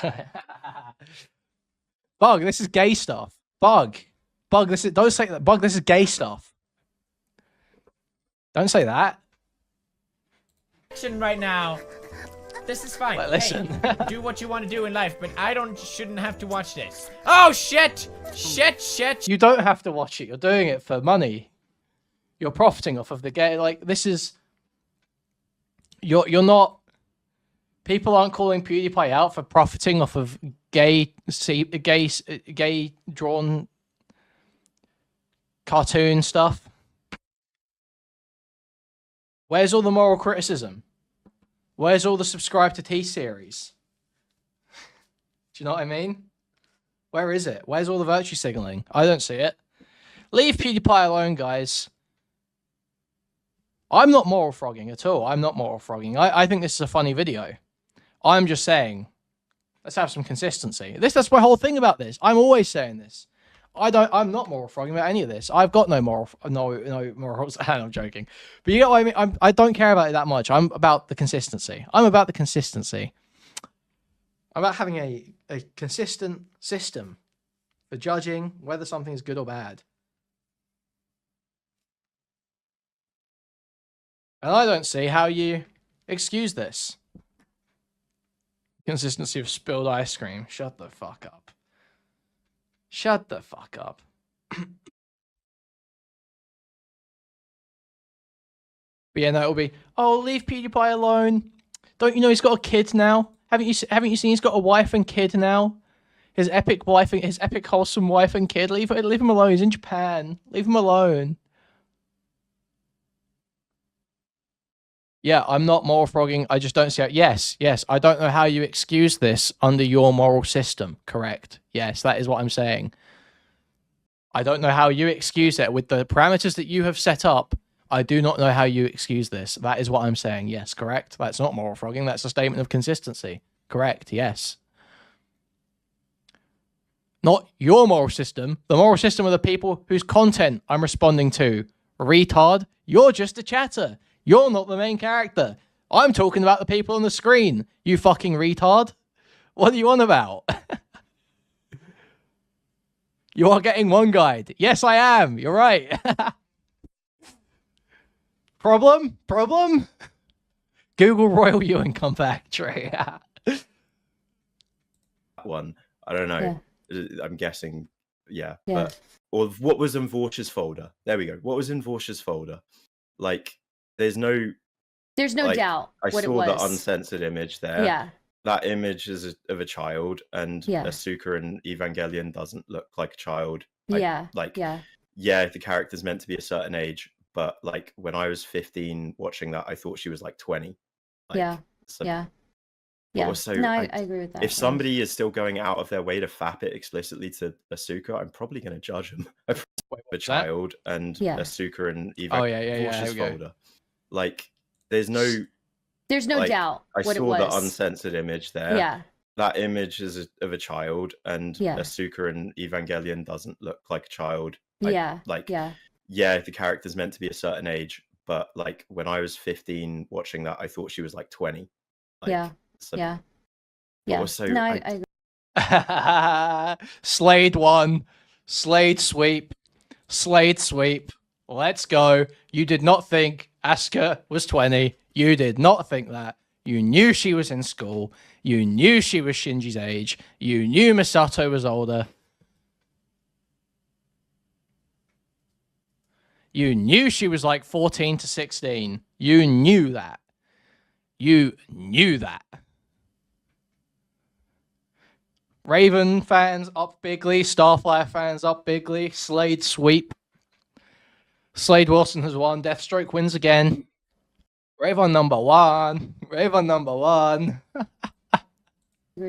Bug, this is gay stuff. Bug, this is don't say that. Bug, this is gay stuff. Don't say that. Right now. This is fine. Like, listen. Hey, do what you want to do in life, but I shouldn't have to watch this. Oh shit! Shit! You don't have to watch it. You're doing it for money. You're profiting off of the gay. Like this is. You're not. People aren't calling PewDiePie out for profiting off of gay drawn cartoon stuff. Where's all the moral criticism? Where's all the subscribe to T series? Do you know what I mean? Where is it? Where's all the virtue signaling? I don't see it. Leave PewDiePie alone, guys. I'm not moral frogging at all. I'm not moral frogging. I think this is a funny video. I'm just saying, let's have some consistency. That's my whole thing about this. I'm always saying this. I'm not moral frogging about any of this. I've got no no morals. I'm joking, but you know what I mean. I don't care about it that much. I'm about the consistency. I'm about having a consistent system for judging whether something is good or bad. And I don't see how you excuse this. Consistency of spilled ice cream. Shut the fuck up. Shut the fuck up. But yeah, no, it'll be, oh, leave PewDiePie alone. Don't you know he's got a kid now? Haven't you seen he's got a wife and kid now? His epic wholesome wife and kid. Leave him alone. He's in Japan. Leave him alone. Yeah, I'm not moral frogging. I just don't see it. Yes. I don't know how you excuse this under your moral system. Correct. Yes, that is what I'm saying. I don't know how you excuse it with the parameters that you have set up. I do not know how you excuse this. That is what I'm saying. Yes, correct. That's not moral frogging. That's a statement of consistency. Correct. Yes. Not your moral system. The moral system of the people whose content I'm responding to. Retard. You're just a chatter. You're not the main character. I'm talking about the people on the screen. You fucking retard. What are you on about? You are getting one guide. Yes, I am. You're right. Problem? Google Royal You and come back, Trey. One. I don't know. Yeah. I'm guessing. Yeah. But or what was in Vaush's folder? There we go. What was in Vaush's folder? Like, there's no like, doubt. I what saw it was. the uncensored image there. Yeah. That image is of a child, and Yeah. Asuka in Evangelion doesn't look like a child. Yeah. The character's meant to be a certain age, but like when I was 15 watching that, I thought she was like 20. Like, Yeah. Also, no, I agree with that. If somebody is still going out of their way to fap it explicitly to Asuka, I'm probably going to judge them. A child and Asuka and Vaush's folder. Like, there's no doubt. I what saw it was. the uncensored image there. Yeah. That image is of a child, and Asuka in Evangelion doesn't look like a child. The character's meant to be a certain age, but like when I was 15 watching that, I thought she was like 20. Also, no, I agree. Slade won. Slade sweep. Let's go. You did not think Asuka was 20. You did not think that. You knew she was in school. You knew she was Shinji's age. You knew Misato was older. You knew she was like 14 to 16. You knew that. Raven fans up bigly. Starfire fans up bigly. Slade sweep. Slade Wilson has won. Deathstroke wins again. Raven number one. Agree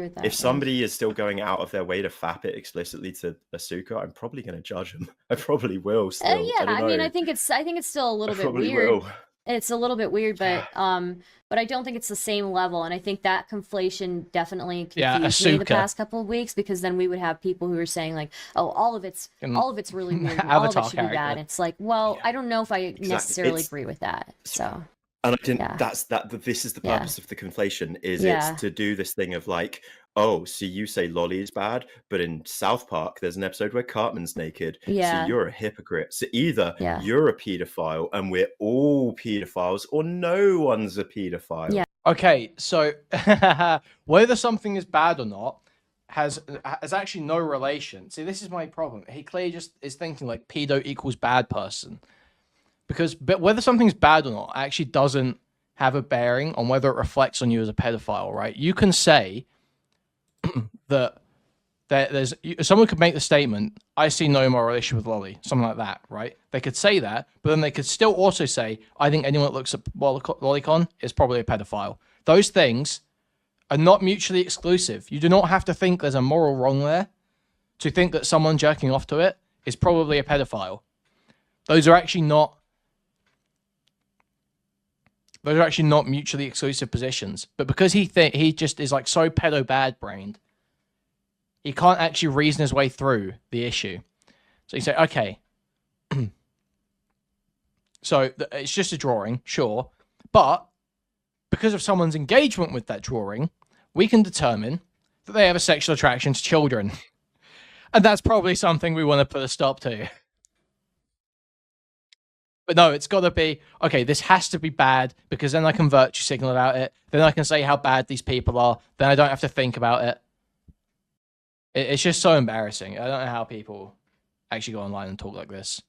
with that, if somebody is still going out of their way to fap it explicitly to Asuka, I'm probably going to judge them. I probably will still. I mean, I think it's still a little bit weird. Will. It's a little bit weird, but I don't think it's the same level, and I think that conflation definitely confused me the past couple of weeks, because then we would have people who are saying like, "Oh, all of it's really weird, and all of it should be bad." It's like, well, I don't know if I necessarily agree with that. So, and I didn't. This is the purpose of the conflation. It's to do this thing of like, oh, so you say Lolly is bad, but in South Park, there's an episode where Cartman's naked. Yeah. So you're a hypocrite. So either you're a pedophile and we're all pedophiles, or no one's a pedophile. Yeah. Okay, so whether something is bad or not has actually no relation. See, this is my problem. He clearly just is thinking like pedo equals bad person. But whether something's bad or not actually doesn't have a bearing on whether it reflects on you as a pedophile, right? You can say that someone could make the statement, I see no moral issue with Lolly, something like that, right? They could say that, but then they could still also say, I think anyone that looks at Lolicon is probably a pedophile. Those things are not mutually exclusive. You do not have to think there's a moral wrong there to think that someone jerking off to it is probably a pedophile. Those are actually not mutually exclusive positions. But because he just is like so pedo bad brained, he can't actually reason his way through the issue. So you say, okay, so it's just a drawing, sure, but because of someone's engagement with that drawing, we can determine that they have a sexual attraction to children. And that's probably something we want to put a stop to. But no, it's got to be, okay, this has to be bad, because then I can virtue signal about it. Then I can say how bad these people are. Then I don't have to think about it. It's just so embarrassing. I don't know how people actually go online and talk like this.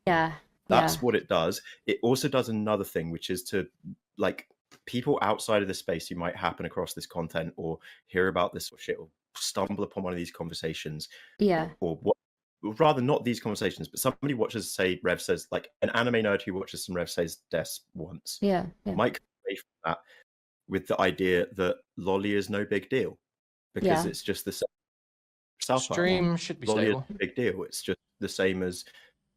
Yeah. That's what it does. It also does another thing, which is to, like, people outside of the space who might happen across this content or hear about this sort of shit or stumble upon one of these conversations. Yeah. Or what, rather not these conversations, but somebody watches, say, Rev Says, like an anime nerd who watches some Rev Says Deaths once. Yeah. Might come away from that with the idea that lolly is no big deal because it's just the same. South Park. Stream should be lolly stable. is a big deal. It's just the same as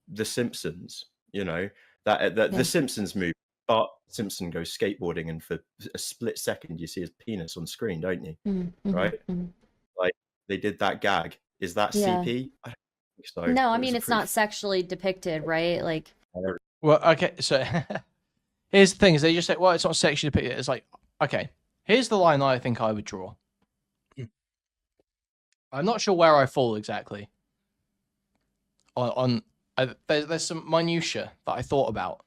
The Simpsons. You know, that the Simpsons movie, Bart Simpson goes skateboarding, and for a split second you see his penis on screen, don't you? Mm-hmm. Right? Mm-hmm. Like, they did that gag. Is that CP? I don't think so. No, I mean, it's not sexually depicted, right? Like, well, okay, so here's the thing: is they just say, well, it's not sexually depicted. It's like, okay, here's the line I think I would draw. I'm not sure where I fall exactly on there's some minutia that I thought about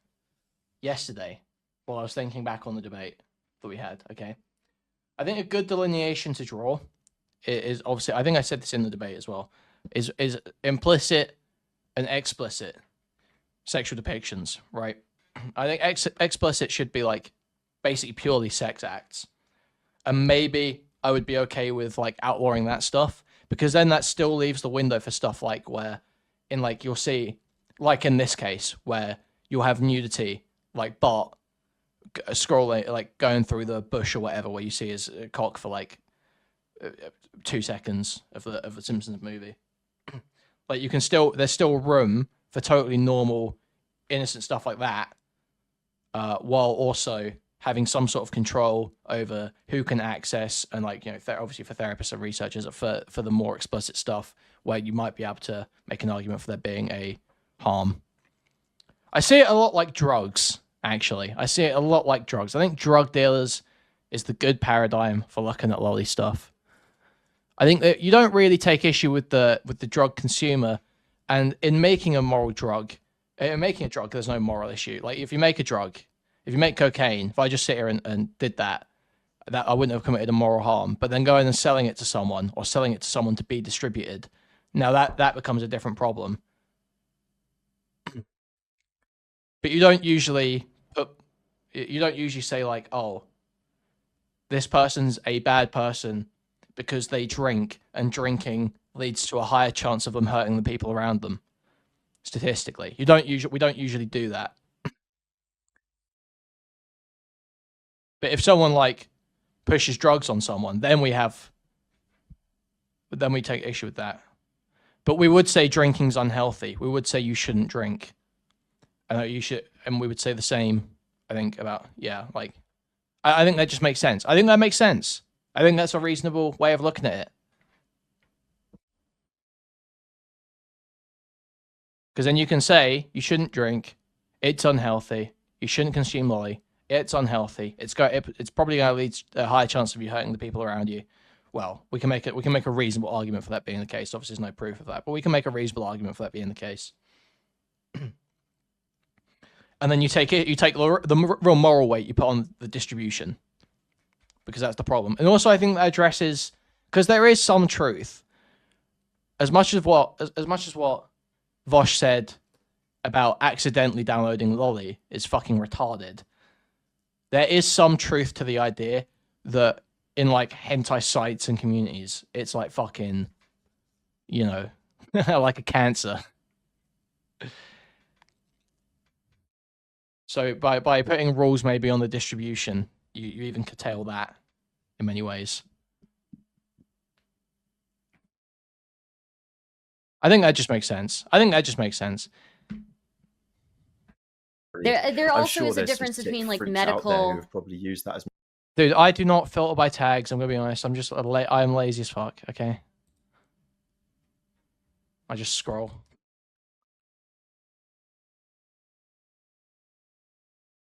yesterday while I was thinking back on the debate that we had. Okay, I think a good delineation to draw is obviously, I think I said this in the debate as well, is implicit and explicit sexual depictions, right? I think explicit should be like basically purely sex acts, and maybe I would be okay with like outlawing that stuff, because then that still leaves the window for stuff like where in like you'll see, like in this case, where you'll have nudity, like Bart scrolling, like going through the bush or whatever, where you see his cock for like 2 seconds of the Simpsons movie. Like you can still, there's still room for totally normal, innocent stuff like that, while also having some sort of control over who can access, and like, you know, obviously for therapists and researchers, for the more explicit stuff where you might be able to make an argument for there being a harm. I see it a lot like drugs, actually. I see it a lot like drugs. I think drug dealers is the good paradigm for looking at lolly stuff. I think that you don't really take issue with the drug consumer, and in making a moral drug, there's no moral issue. Like if you make a drug, if you make cocaine, if I just sit here and did that I wouldn't have committed a moral harm. But then going and selling it to someone, or selling it to someone to be distributed, now that becomes a different problem. But you don't usually say like, oh, this person's a bad person because they drink, and drinking leads to a higher chance of them hurting the people around them. Statistically, we don't usually do that. But if someone like pushes drugs on someone, then we take issue with that. But we would say drinking's unhealthy. We would say you shouldn't drink. And we would say the same, I think, about, like, I think that just makes sense. I think that makes sense. I think that's a reasonable way of looking at it. Because then you can say, you shouldn't drink, it's unhealthy, you shouldn't consume lolly, it's unhealthy, it's probably going to lead to a higher chance of you hurting the people around you. Well, we can make a reasonable argument for that being the case. Obviously, there's no proof of that, but we can make a reasonable argument for that being the case. And then you take the real moral weight you put on the distribution, because that's the problem. And also, I think that addresses, because there is some truth, as much as what Vaush said about accidentally downloading lolly is fucking retarded. There is some truth to the idea that in like hentai sites and communities, it's like fucking, you know, like a cancer. So by putting rules maybe on the distribution, you even curtail that in many ways. I think that just makes sense. There I'm also sure is a there's some difference sick between like freaks out there medical. who have probably used that as. Dude, I do not filter by tags. I'm gonna be honest. I'm lazy as fuck. Okay. I just scroll.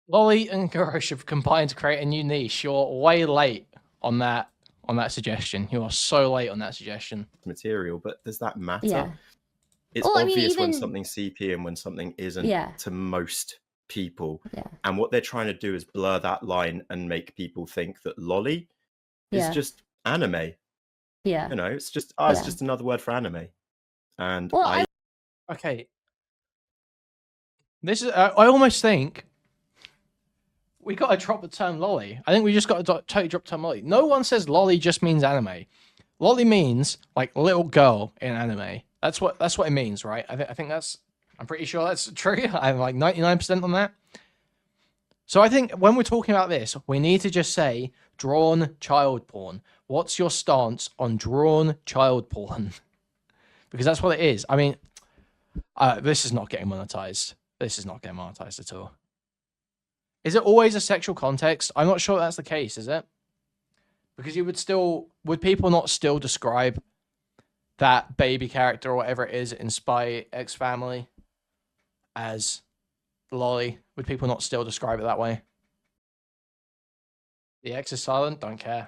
Lolly and Gorosh have combined to create a new niche. You're way late on that suggestion. You are so late on that suggestion. Material, but does that matter? Yeah. It's Well, I mean, obvious when even- something's CP and when something isn't Yeah. to most people. Yeah. And what they're trying to do is blur that line and make people think that lolly is Yeah. just anime. Yeah. You know, it's just Yeah. it's just another word for anime. And Well, Okay. This is. I almost think we got to drop the term lolly. I think we just got to totally drop the term lolly. No one says lolly just means anime. Lolly means like little girl in anime. That's what it means, right? I think that's. I'm pretty sure that's true. I'm like 99% on that. So I think when we're talking about this, we need to just say drawn child porn. What's your stance on drawn child porn? Because that's what it is. I mean, this is not getting monetized. This is not getting monetized at all. Is it always a sexual context? I'm not sure that's the case, is it? Because would people not still describe that baby character or whatever it is in Spy X Family as lolly? Would people not still describe it that way? The X is silent? Don't care.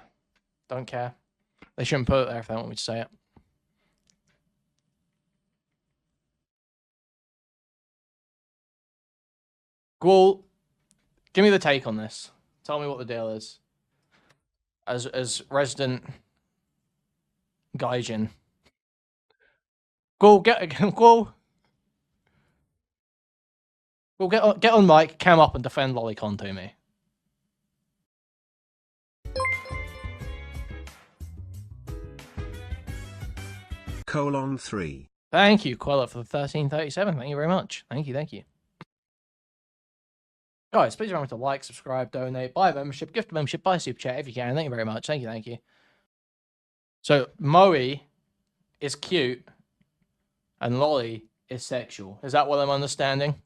Don't care. They shouldn't put it there if they want me to say it. Ghoul, give me the take on this. Tell me what the deal is. As resident Gaijin. Ghoul, Ghoul, get on mic, cam up and defend Lolicon to me. :3. Thank you, Quella, for the 1337. Thank you very much. Thank you. Guys, please remember to like, subscribe, donate, buy a membership, gift a membership, buy a super chat if you can. Thank you very much. Thank you. So, Moe is cute and Lolly is sexual. Is that what I'm understanding?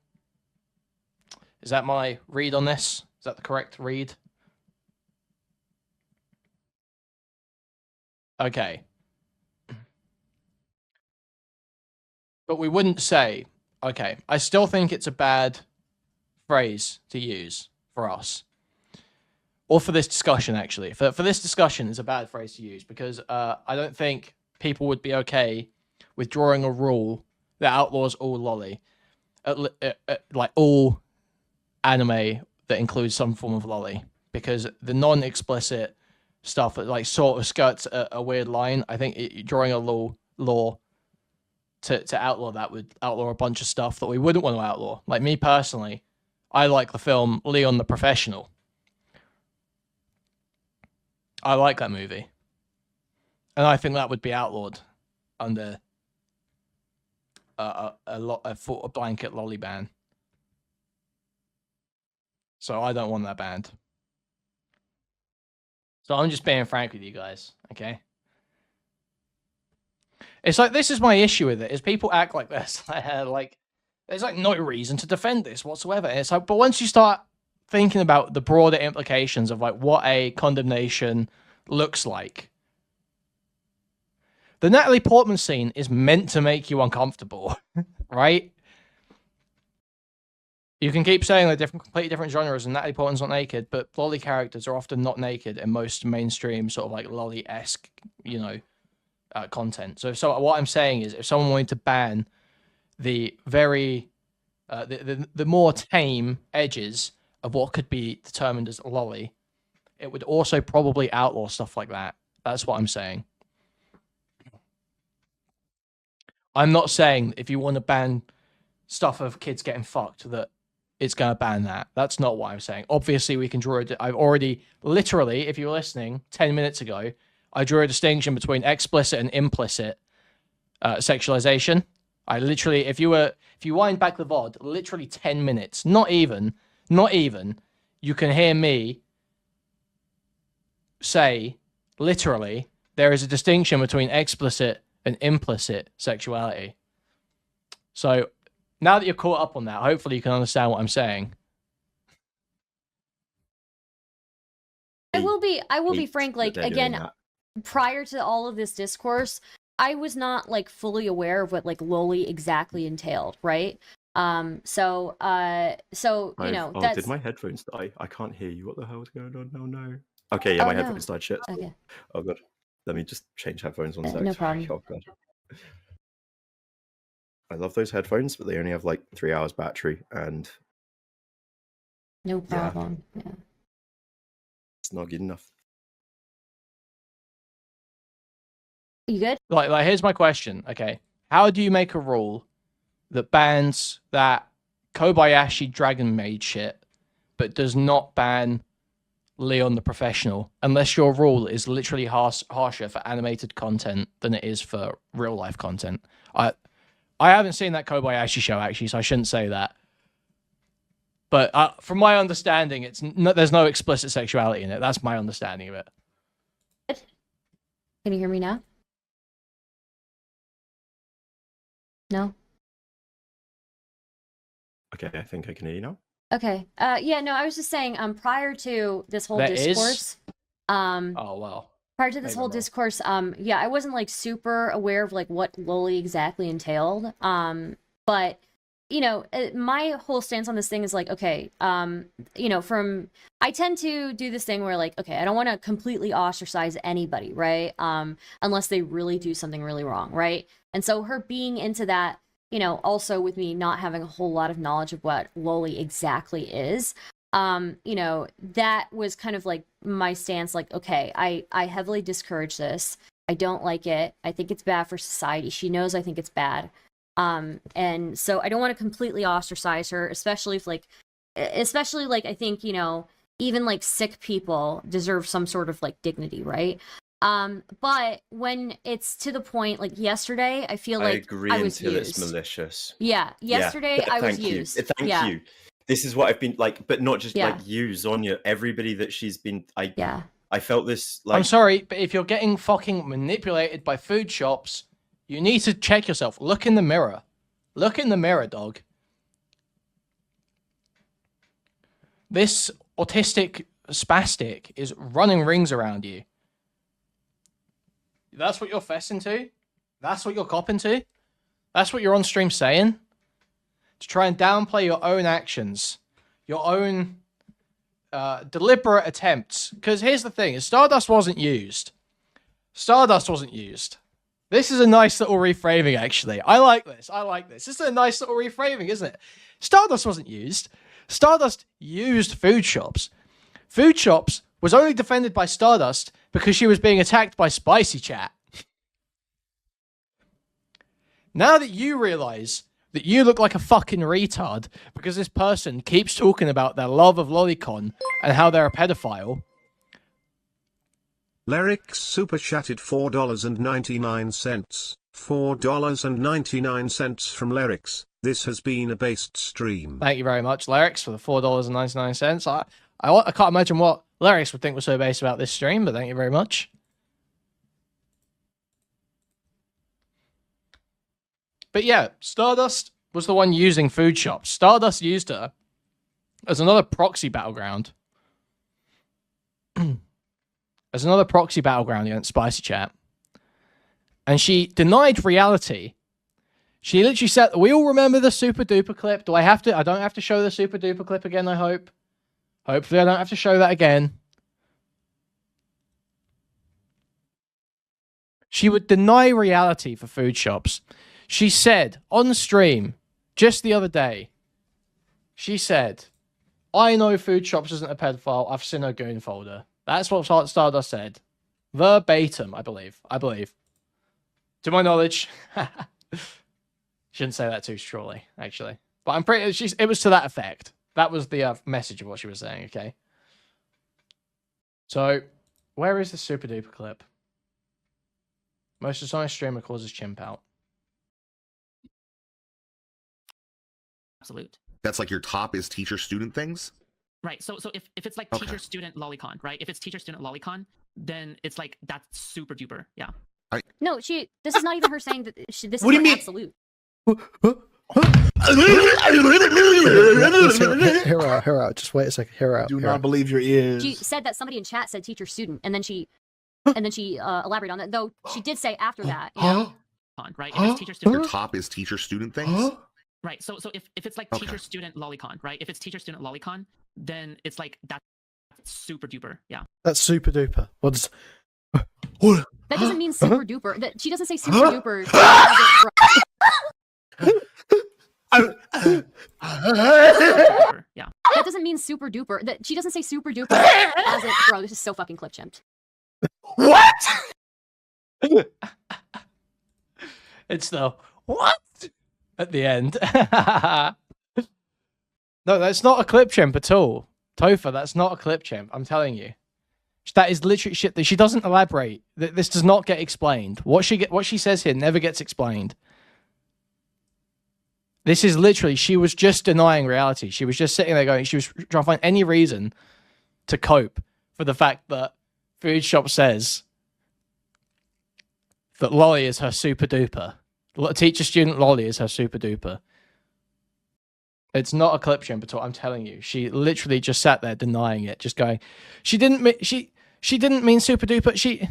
Is that my read on this? Is that the correct read? Okay. But we wouldn't say, okay, I still think it's a bad phrase to use for us. Or for this discussion, actually. For this discussion, it's a bad phrase to use because I don't think people would be okay with drawing a rule that outlaws all lolly. Like all anime that includes some form of lolly. Because the non-explicit stuff that like sort of skirts a weird line, I think drawing a law to outlaw that would outlaw a bunch of stuff that we wouldn't want to outlaw. Like me personally, I like the film Leon the Professional. I like that movie. And I think that would be outlawed under a blanket lolly ban. So I don't want that banned. So I'm just being frank with you guys, okay? It's like, this is my issue with it, is people act like this. Like, there's like no reason to defend this whatsoever. And it's like, but once you start thinking about the broader implications of like what a condemnation looks like, the Natalie Portman scene is meant to make you uncomfortable, right? You can keep saying they're completely different genres and Natalie Portman's not naked, but lolly characters are often not naked in most mainstream sort of like lolly-esque, you know, content. So what I'm saying is, if someone wanted to ban the very the more tame edges of what could be determined as lolly, it would also probably outlaw stuff like that. That's what I'm saying. I'm not saying if you want to ban stuff of kids getting fucked that it's going to ban that. That's not what I'm saying. Obviously, we can draw it. I've already, literally, if you were listening 10 minutes ago, I drew a distinction between explicit and implicit sexualization. I literally, if you wind back the VOD, literally 10 minutes, not even, you can hear me say, literally, there is a distinction between explicit and implicit sexuality. So now that you're caught up on that, hopefully you can understand what I'm saying. I will be frank, like, again, that. prior to all of this discourse, I was not like fully aware of what like loli exactly entailed, right? So you know, Oh, that's did my headphones die? I can't hear you. What the hell is going on? No, no. Okay, yeah, Oh, my no. headphones died. Shit. Okay. Oh god. Let me just change headphones one sec. No Sorry. problem. Oh god. I love those headphones, but they only have like 3 hours battery, and No Yeah. problem. Yeah. it's not good enough. You good? Like here's my question. Okay, how do you make a rule that bans that Kobayashi Dragon Maid shit, but does not ban Leon the Professional, unless your rule is literally harsher for animated content than it is for real life content? I haven't seen that Kobayashi show actually, so I shouldn't say that. But from my understanding, there's no explicit sexuality in it. That's my understanding of it. Can you hear me now? No? Okay, I think I can hear you now. Okay. Yeah, no, I was just saying, prior to this whole There is? discourse, Oh well. prior to this Maybe whole I'm wrong. discourse, yeah, I wasn't like super aware of like what loli exactly entailed. But you know, my whole stance on this thing is like, okay, you know, I tend to do this thing where like, okay, I don't want to completely ostracize anybody, right? Unless they really do something really wrong, right? And so her being into that, you know, also with me not having a whole lot of knowledge of what loli exactly is, you know, that was kind of like my stance, like, okay, I heavily discourage this. I don't like it. I think it's bad for society. She knows I think it's bad. And so I don't want to completely ostracize her, especially like I think, you know, even like sick people deserve some sort of like dignity, right? But when it's to the point like yesterday, I feel I like agree I was until used. it's malicious. Yeah, yesterday I was Thank you. used. Thank Yeah. you. This is what I've been like, but not just Yeah. like you, Zonya. Everybody that she's been. Yeah. I felt this like. I'm sorry, but if you're getting fucking manipulated by food shops, you need to check yourself. Look in the mirror. Look in the mirror, dog. This autistic spastic is running rings around you. That's what you're fessing to? That's what you're copping to? That's what you're on stream saying? To try and downplay your own actions. Your own deliberate attempts. Because here's the thing, Stardust wasn't used. Stardust wasn't used. This is a nice little reframing, actually. I like this. This is a nice little reframing, isn't it? Stardust wasn't used. Stardust used food shops. Food shops was only defended by Stardust because she was being attacked by Spicy Chat. Now that you realize that you look like a fucking retard because this person keeps talking about their love of Lolicon and how they're a pedophile. Lyrics super chatted $4.99. $4.99 from Lyrics. This has been a based stream. Thank you very much, Lyrics, for the $4.99. I can't imagine what Lyrics would think was so base about this stream, but thank you very much. But yeah, Stardust was the one using food shops. Stardust used her as another proxy battleground. As another proxy battleground against Spicy Chat. And she denied reality. She literally said, we all remember the super duper clip. I don't have to show the super duper clip again, I hope. Hopefully I don't have to show that again. She would deny reality for food shops. She said on stream just the other day, she said, I know food shops isn't a pedophile. I've seen her goon folder. That's what Stardust said. Verbatim, I believe. To my knowledge. Shouldn't say that too strongly, actually. But I'm pretty... it was to that effect. That was the message of what she was saying, okay? So, where is the super duper clip? Most dishonest streamer causes chimp out. Absolute. That's like your top is teacher-student things? Right. So if it's like Okay. teacher-student lolicon, right? If it's teacher-student lolicon, then it's like that's super duper. Yeah. No, this is not even her saying that this is What do you her mean? absolute. Hear out. Just wait a second. Hear out. Do not believe your ears. She said that somebody in chat said teacher student, and then she And then she elaborated on that, though she did say after that, you know, right? If it's teacher Your student, top is teacher student things? right? So if it's like Okay. teacher student lolicon, right? If it's teacher student lolicon, then it's like that's super duper. Yeah. That's super duper. What's that doesn't mean super duper. That she doesn't say super duper. as Duper, yeah. that doesn't mean super duper. That she doesn't say super duper as it. Bro, this is so fucking clip chimped. what? It's the what at the end. No, that's not a clip chimp at all. Topher, that's not a clip chimp. I'm telling you. That is literally shit that she doesn't elaborate. This does not get explained. What she says here never gets explained. This is literally, she was just denying reality. She was just sitting there going, she was trying to find any reason to cope for the fact that Foodshop says that Lolly is her super duper. Teacher student Lolly is her super duper. It's not a clip chimp at all. I'm telling you. She literally just sat there denying it, just going, she didn't mean super duper. She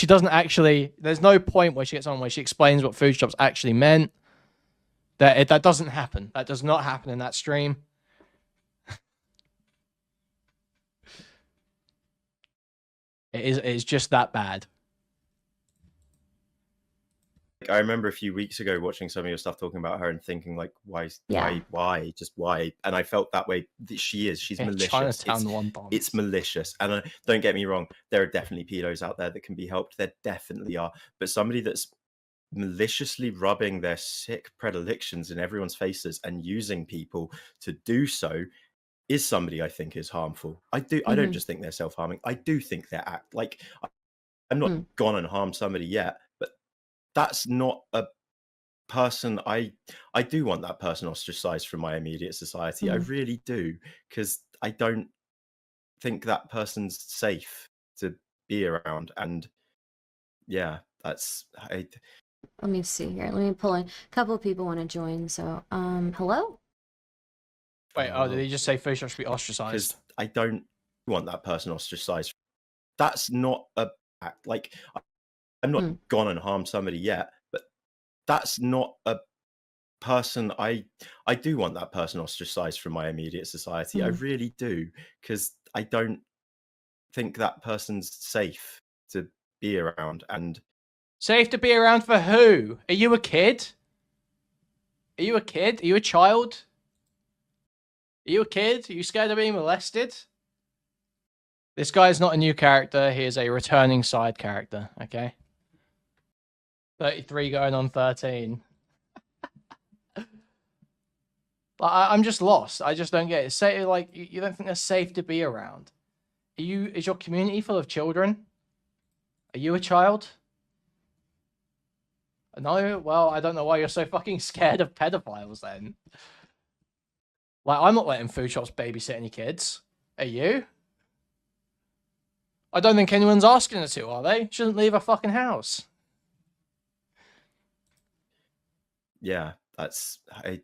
doesn't actually. There's no point where she gets on where she explains what Foodshops actually meant. That doesn't happen. That does not happen in that stream. It is just that bad. I remember a few weeks ago watching some of your stuff talking about her and thinking like, why, just why? And I felt that way. She's malicious. Chinatown It's malicious. And don't get me wrong, there are definitely pedos out there that can be helped. There definitely are. But somebody that's maliciously rubbing their sick predilections in everyone's faces and using people to do so is somebody I think is harmful. I don't just think they're self-harming. I do think they're I'm not gone and harmed somebody yet, but that's not a person I do want that person ostracized from my immediate society. I really do, because I don't think that person's safe to be around. And yeah, that's Let me see here. Let me pull in. A couple of people want to join. So, hello? Wait, did he just say Foodshops should be ostracized? Because I don't want that person ostracized. That's not I'm not gone and harmed somebody yet, but that's not a person I do want that person ostracized from my immediate society. I really do, because I don't think that person's safe to be around. And Safe to be around for who? Are you a kid? Are you a kid? Are you a child? Are you a kid? Are you scared of being molested? This guy is not a new character. He is a returning side character, okay? 33 going on 13. I'm just lost. I just don't get it. Say, like, you don't think they're safe to be around. Is your community full of children? Are you a child? No? Well, I don't know why you're so fucking scared of pedophiles then. Like, I'm not letting Foodshops babysit any kids. Are you? I don't think anyone's asking her to, are they? Shouldn't leave her fucking house. yeah, that's Let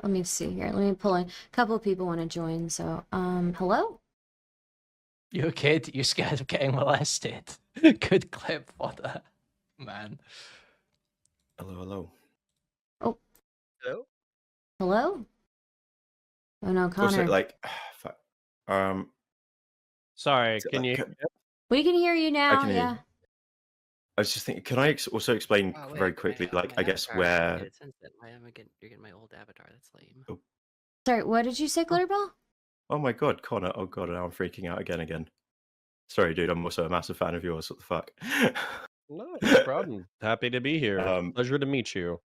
me see here. Let me pull in. A couple of people want to join. So, hello? You're a kid. You're scared of getting molested. Good clip, fodder. Man. hello. Oh. Hello? Hello? Oh no, Connor. Also, like, Sorry, So, can like, you? We can hear you now. can hear you. Yeah. I was just thinking, can I also explain very quickly, like, I guess where Why am I getting? You're getting my old avatar. That's lame. Sorry, what did you say, Glitterbell? oh my god, Connor, oh god, now I'm freaking out again. Sorry, dude, I'm also a massive fan of yours. What the fuck? No problem. Happy to be here. Pleasure to meet you.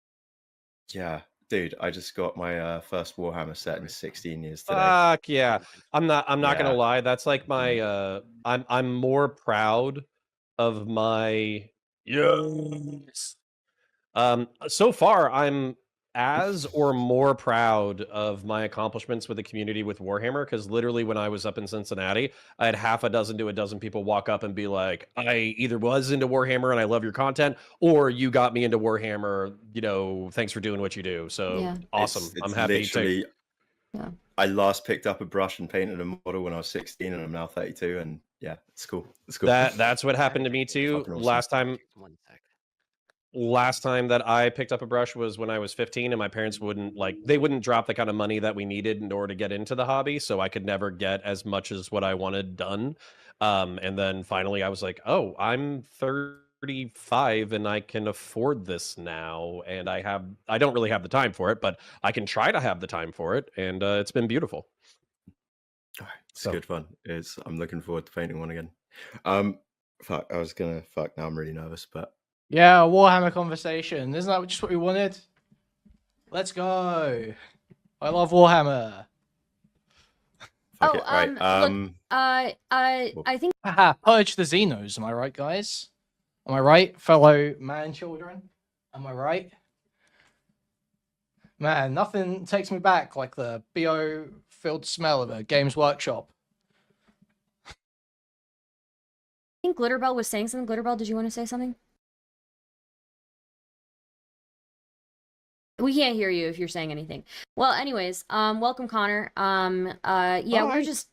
Yeah, dude, I just got my first Warhammer set in 16 years today. Fuck yeah. I'm not gonna Yeah. lie, that's like my I'm more proud of my yes. So far I'm as or more proud of my accomplishments with the community with Warhammer, because literally when I was up in Cincinnati, I had half a dozen to a dozen people walk up and be like, I either was into Warhammer and I love your content, or you got me into Warhammer, thanks for doing what you do. So Yeah. awesome. It's I'm happy literally, Yeah. I last picked up a brush and painted a model when I was 16, and I'm now 32, and yeah, it's cool. It's cool. That's what happened to me too. Fucking awesome. One sec. Last time that I picked up a brush was when I was 15, and my parents wouldn't they wouldn't drop the kind of money that we needed in order to get into the hobby, so I could never get as much as what I wanted done. And then finally I was like, oh, I'm 35 and I can afford this now, and I don't really have the time for it, but I can try to have the time for it, and it's been beautiful. It's good fun. I'm looking forward to painting one again. Fuck, now I'm really nervous, but Yeah, Warhammer conversation. Isn't that just what we wanted? Let's go. I love Warhammer. fuck it. Right. Look, I think Haha, purge the Xenos. Am I right, guys? Am I right, fellow man children? Am I right? Man, nothing takes me back like the BO-filled smell of a Games Workshop. I think Glitterbell was saying something. Glitterbell, did you want to say something? We can't hear you if you're saying anything. Well, anyways, welcome, Connor. Yeah,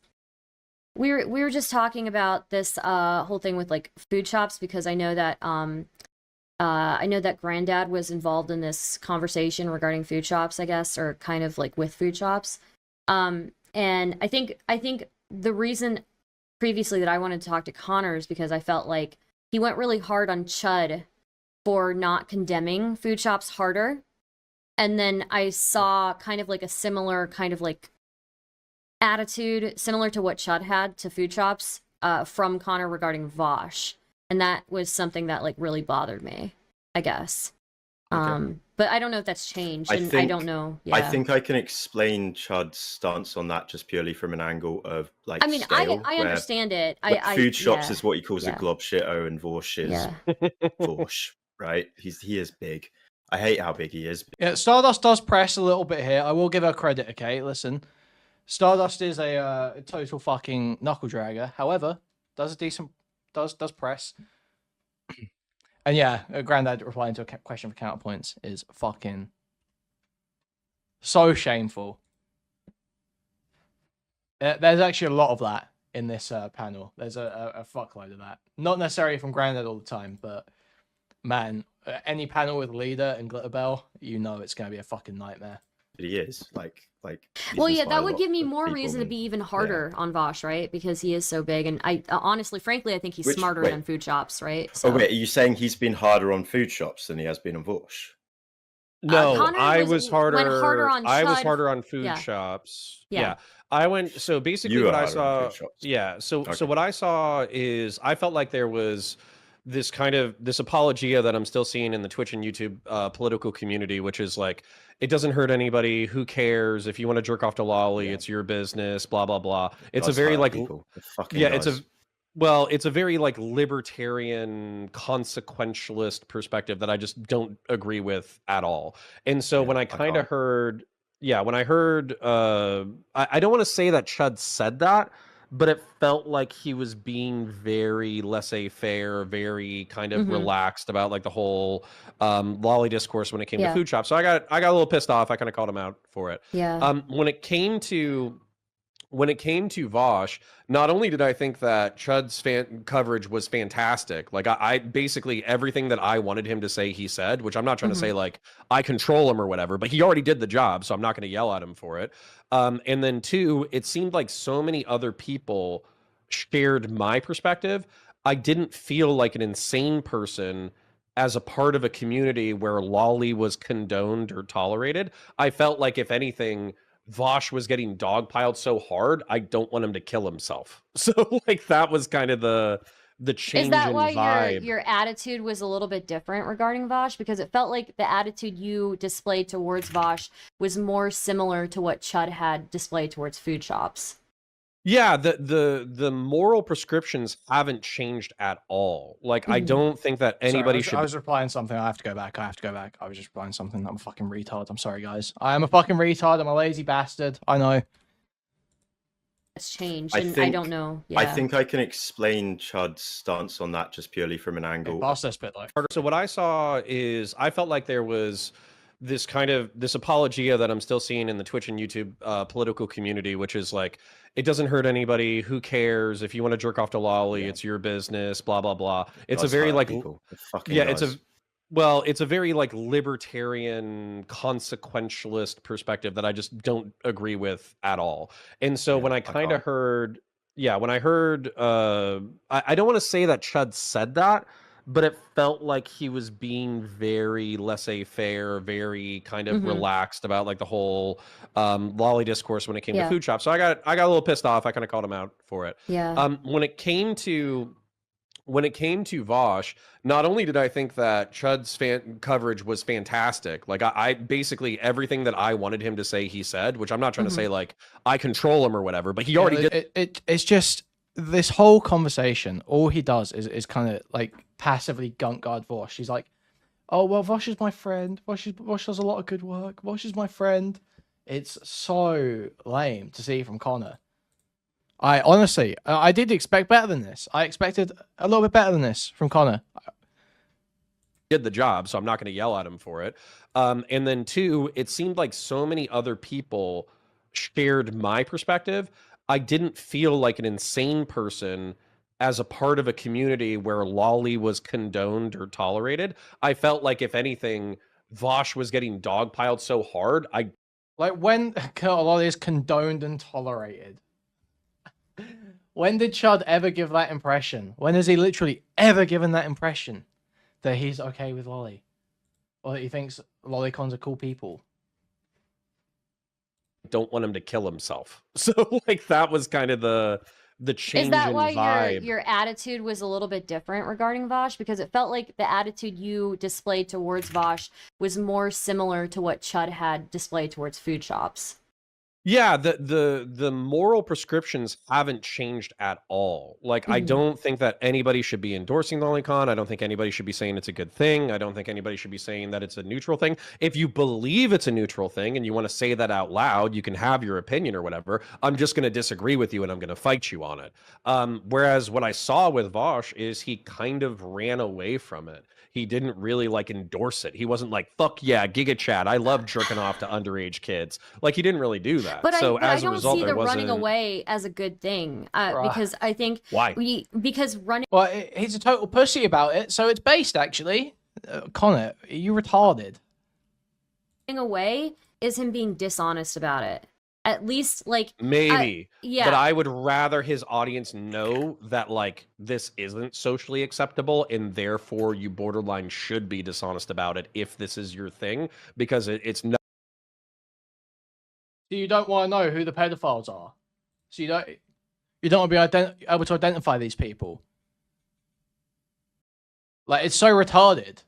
we were just talking about this whole thing with like food shops, because I know that Grandad was involved in this conversation regarding food shops, I guess, or kind of like with food shops. And I think the reason previously that I wanted to talk to Connor is because I felt like he went really hard on Chud for not condemning food shops harder. And then I saw kind of like a similar kind of like attitude, similar to what Chud had to food shops, from Connor regarding Vaush. And that was something that like really bothered me, I guess. Okay. But I don't know if that's changed, and I don't know. Yeah. I think I can explain Chud's stance on that just purely from an angle of like. I mean, scale, I understand it. Food shops yeah. is what he calls Yeah. a glob shitto, and Vaush is Yeah. Vaush, right? He is big. I hate how big he is. Yeah, Stardust does press a little bit here. I will give her credit, okay? Listen, Stardust is a total fucking knuckle dragger. However, does press. And yeah, Grandad replying to a question for Counterpoints is fucking so shameful. There's actually a lot of that in this panel. There's a fuckload of that. Not necessarily from Grandad all the time, but man, any panel with Leader and Glitterbell, you know it's going to be a fucking nightmare. He is like. Well, yeah, that would give me more reason to be even harder on Vaush, right? Because he is so big, and I honestly, frankly, I think he's smarter than food shops, right? So. Oh wait, are you saying he's been harder on food shops than he has been on Vaush? No, I went was harder on Chud. I was harder on food Yeah. shops. Yeah. Yeah. I went so basically You what are I harder on saw food shops. yeah, so Okay. what I saw is I felt like there was this kind of this apologia that I'm still seeing in the Twitch and YouTube political community, which is like, it doesn't hurt anybody, who cares, if you want to jerk off to Lolly, it's your business, blah blah blah. It's a very like it's a very like libertarian consequentialist perspective that I just don't agree with at all. And so when I kind of heard when I heard I don't want to say that Chud said that, but it felt like he was being very laissez-faire, very kind of relaxed about like the whole lolly discourse when it came to food shops. So I got a little pissed off. I kind of called him out for it. Yeah. When it came to Vaush, not only did I think that Chud's coverage was fantastic, like I basically everything that I wanted him to say, he said, which I'm not trying to say like I control him or whatever, but he already did the job, so I'm not going to yell at him for it. And then two, it seemed like so many other people shared my perspective. I didn't feel like an insane person as a part of a community where lolly was condoned or tolerated. I felt like, if anything, Vaush was getting dogpiled so hard, I don't want him to kill himself. So like that was kind of the change in vibe. Is that why your attitude was a little bit different regarding Vaush? Because it felt like the attitude you displayed towards Vaush was more similar to what Chud had displayed towards food shops. Yeah, the moral prescriptions haven't changed at all. Like I don't think that anybody should. I was replying something. I have to go back. I was just replying something. I'm a fucking retard. I'm sorry, guys. I am a fucking retard. I'm a lazy bastard. I know. It's changed, and I don't know. Yeah. I think I can explain Chud's stance on that just purely from an angle. Pass this bit though. So what I saw is I felt like there was this kind of this apologia that I'm still seeing in the Twitch and YouTube political community, which is like, it doesn't hurt anybody. Who cares? If you want to jerk off to Lolly, it's your business. Blah blah blah. It's a Does very hurt like, people. It fucking yeah, does. it's a very like libertarian, consequentialist perspective that I just don't agree with at all. And so Yeah, when I kind of heard, when I heard, I don't want to say that Chud said that, but it felt like he was being very laissez-faire, very kind of relaxed about like the whole lolly discourse when it came to food shops. So I got a little pissed off. I kind of called him out for it. Yeah. When it came to Vaush, not only did I think that Chud's coverage was fantastic, like I basically everything that I wanted him to say, he said, which I'm not trying to say like I control him or whatever, but he already did. It's just this whole conversation. All he does is kind of like passively gunt guard Vaush. He's like, "Oh well, Vaush is my friend. Vaush does a lot of good work. Vaush is my friend." It's so lame to see from Connor. I honestly, I did expect better than this. I expected a little bit better than this from Connor. Did the job, so I'm not going to yell at him for it. And then two, it seemed like so many other people shared my perspective. I didn't feel like an insane person as a part of a community where lolly was condoned or tolerated. I felt like, if anything, Vaush was getting dogpiled so hard. Like when lolly is condoned and tolerated. When did Chud ever give that impression? When has he literally ever given that impression that he's okay with Lolly? Or that he thinks Lollicons are cool people? Don't want him to kill himself. So like that was kind of the change Is that in why vibe. your attitude was a little bit different regarding Vaush? Because it felt like the attitude you displayed towards Vaush was more similar to what Chud had displayed towards food shops. Yeah, the moral prescriptions haven't changed at all. Like, I don't think that anybody should be endorsing Lolicon. I don't think anybody should be saying it's a good thing. I don't think anybody should be saying that it's a neutral thing. If you believe it's a neutral thing and you want to say that out loud, you can have your opinion or whatever. I'm just going to disagree with you and I'm going to fight you on it. Whereas what I saw with Vaush is he kind of ran away from it. He didn't really like endorse it. He wasn't like, fuck yeah, Giga Chat, I love jerking off to underage kids. Like, he didn't really do that. But So I as a don't result, see there the running wasn't... away as a good thing. Because I think Why? because running Well, he's a total pussy about it, so it's based, actually. Connor, are you retarded? away is him being dishonest about it. At least, like, Maybe. yeah. But I would rather his audience know that, like, this isn't socially acceptable and therefore you borderline should be dishonest about it if this is your thing, because it's not. So you don't want to know who the pedophiles are. So you don't want to be able to identify these people. Like, it's so retarded.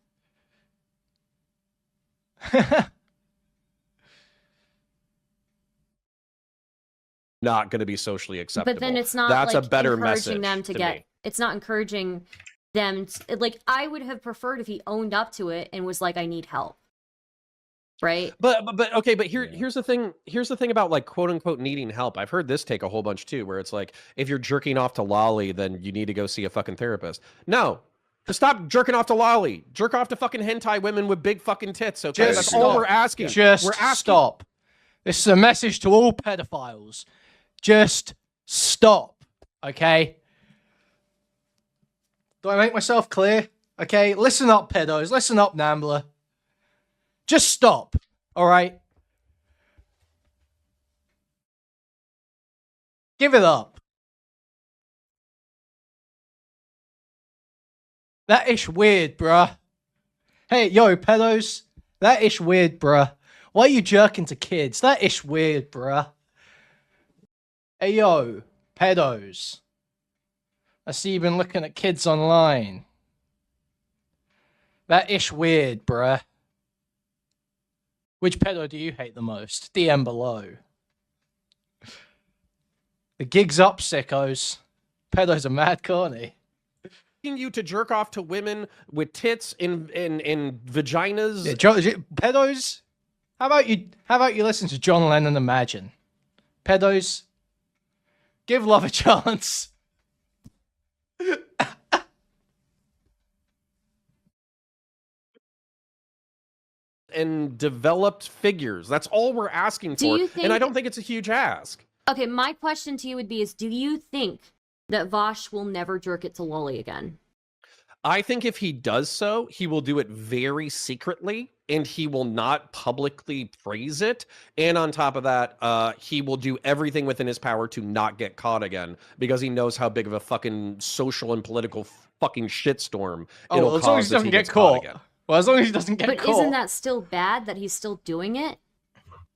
Not going to be socially acceptable. But then it's not That's like a better encouraging message them to get. me. It's not encouraging them. Like, I would have preferred if he owned up to it and was like, "I need help." Right. But okay, but here's the thing. Here's the thing about, like, quote unquote needing help. I've heard this take a whole bunch too, where it's like, if you're jerking off to Lolly, then you need to go see a fucking therapist. No. Just stop jerking off to Lolly. Jerk off to fucking hentai women with big fucking tits, okay? Just That's stop. all we're asking. Just we're asking. stop. This is a message to all pedophiles. Just stop, okay? Do I make myself clear? Okay, listen up, pedos. Listen up, Nambler. Just stop, all right? Give it up. That ish weird, bruh. Hey, yo, pedos. That ish weird, bruh. Why are you jerking to kids? That ish weird, bruh. Hey, yo, pedos. I see you've been looking at kids online. That ish weird, bruh. Which pedo do you hate the most? DM below. The gig's up, sickos. Pedos are mad corny. You to jerk off to women with tits and vaginas. Yeah, pedos. How about you listen to John Lennon Imagine? Pedos, give love a chance. and developed figures. That's all we're asking Do for. you And I think- don't think it's a huge ask. Okay, my question to you would be: do you think that Vaush will never jerk it to Lolly again? I think if he does so, he will do it very secretly, and he will not publicly praise it. And on top of that, he will do everything within his power to not get caught again, because he knows how big of a fucking social and political fucking shitstorm it'll well, as long as cause he if doesn't he get gets caught caught. again. Well, as long as he doesn't get But caught. isn't that still bad that he's still doing it?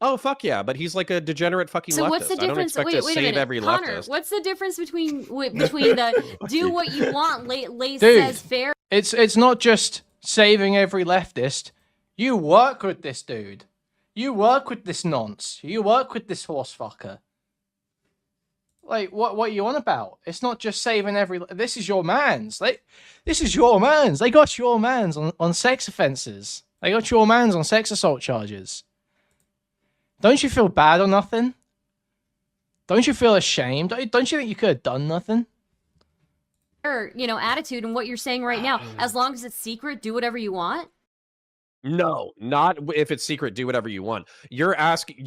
Oh fuck yeah! But he's like a degenerate fucking So leftist. what's the I don't difference? expect Wait to a save minute, every Connor. leftist. What's the difference between the do what you want, Lace Dude. says fair? It's not just saving every leftist. You work with this dude. You work with this nonce. You work with this horse fucker. Like, what are you on about? It's not just saving every... This is your mans. This is your mans. They got your mans on sex offences. They got your mans on sex assault charges. Don't you feel bad or nothing? Don't you feel ashamed? Don't you think you could have done nothing? Attitude and what you're saying right now. As long as it's secret, do whatever you want. No, not if it's secret. Do whatever you want. You're asking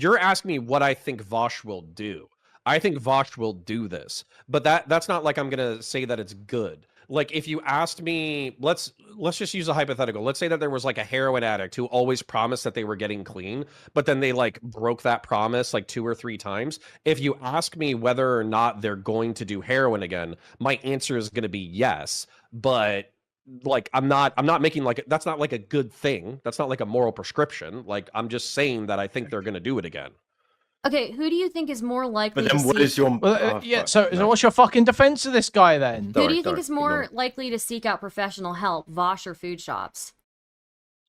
me what I think Vaush will do. I think Vaush will do this, but that's not like I'm gonna say that it's good. Like if you asked me, let's just use a hypothetical. Let's say that there was like a heroin addict who always promised that they were getting clean, but then they like broke that promise like 2 or 3 times. If you ask me whether or not they're going to do heroin again, my answer is going to be yes. But like I'm not making like that's not like a good thing. That's not like a moral prescription. Like I'm just saying that I think they're going to do it again. Okay, who do you think is more likely But then to what seek... is your... Well, oh, fuck, so no. what's your fucking defense of this guy then? Who do you think Sorry, is more ignore. likely to seek out professional help, Vaush or food shops?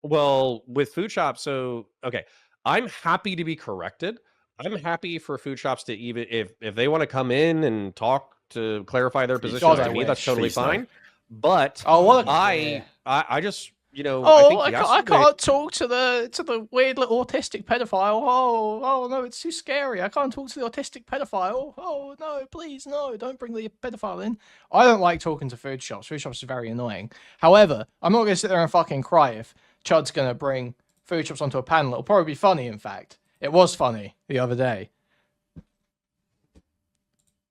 Well, with food shops, so okay, I'm happy to be corrected. I'm happy for food shops to even if they want to come in and talk to clarify their Please positions God, to I me, that's wish. totally Please no. fine. But Oh, what a... I just I Oh, think I yesterday, can't talk to the weird little autistic pedophile. Oh no, it's too scary. I can't talk to the autistic pedophile. Oh no, please no, don't bring the pedophile in. I don't like talking to food shops. Food shops are very annoying. However, I'm not gonna sit there and fucking cry if Chud's gonna bring food shops onto a panel. It'll probably be funny. In fact, it was funny the other day.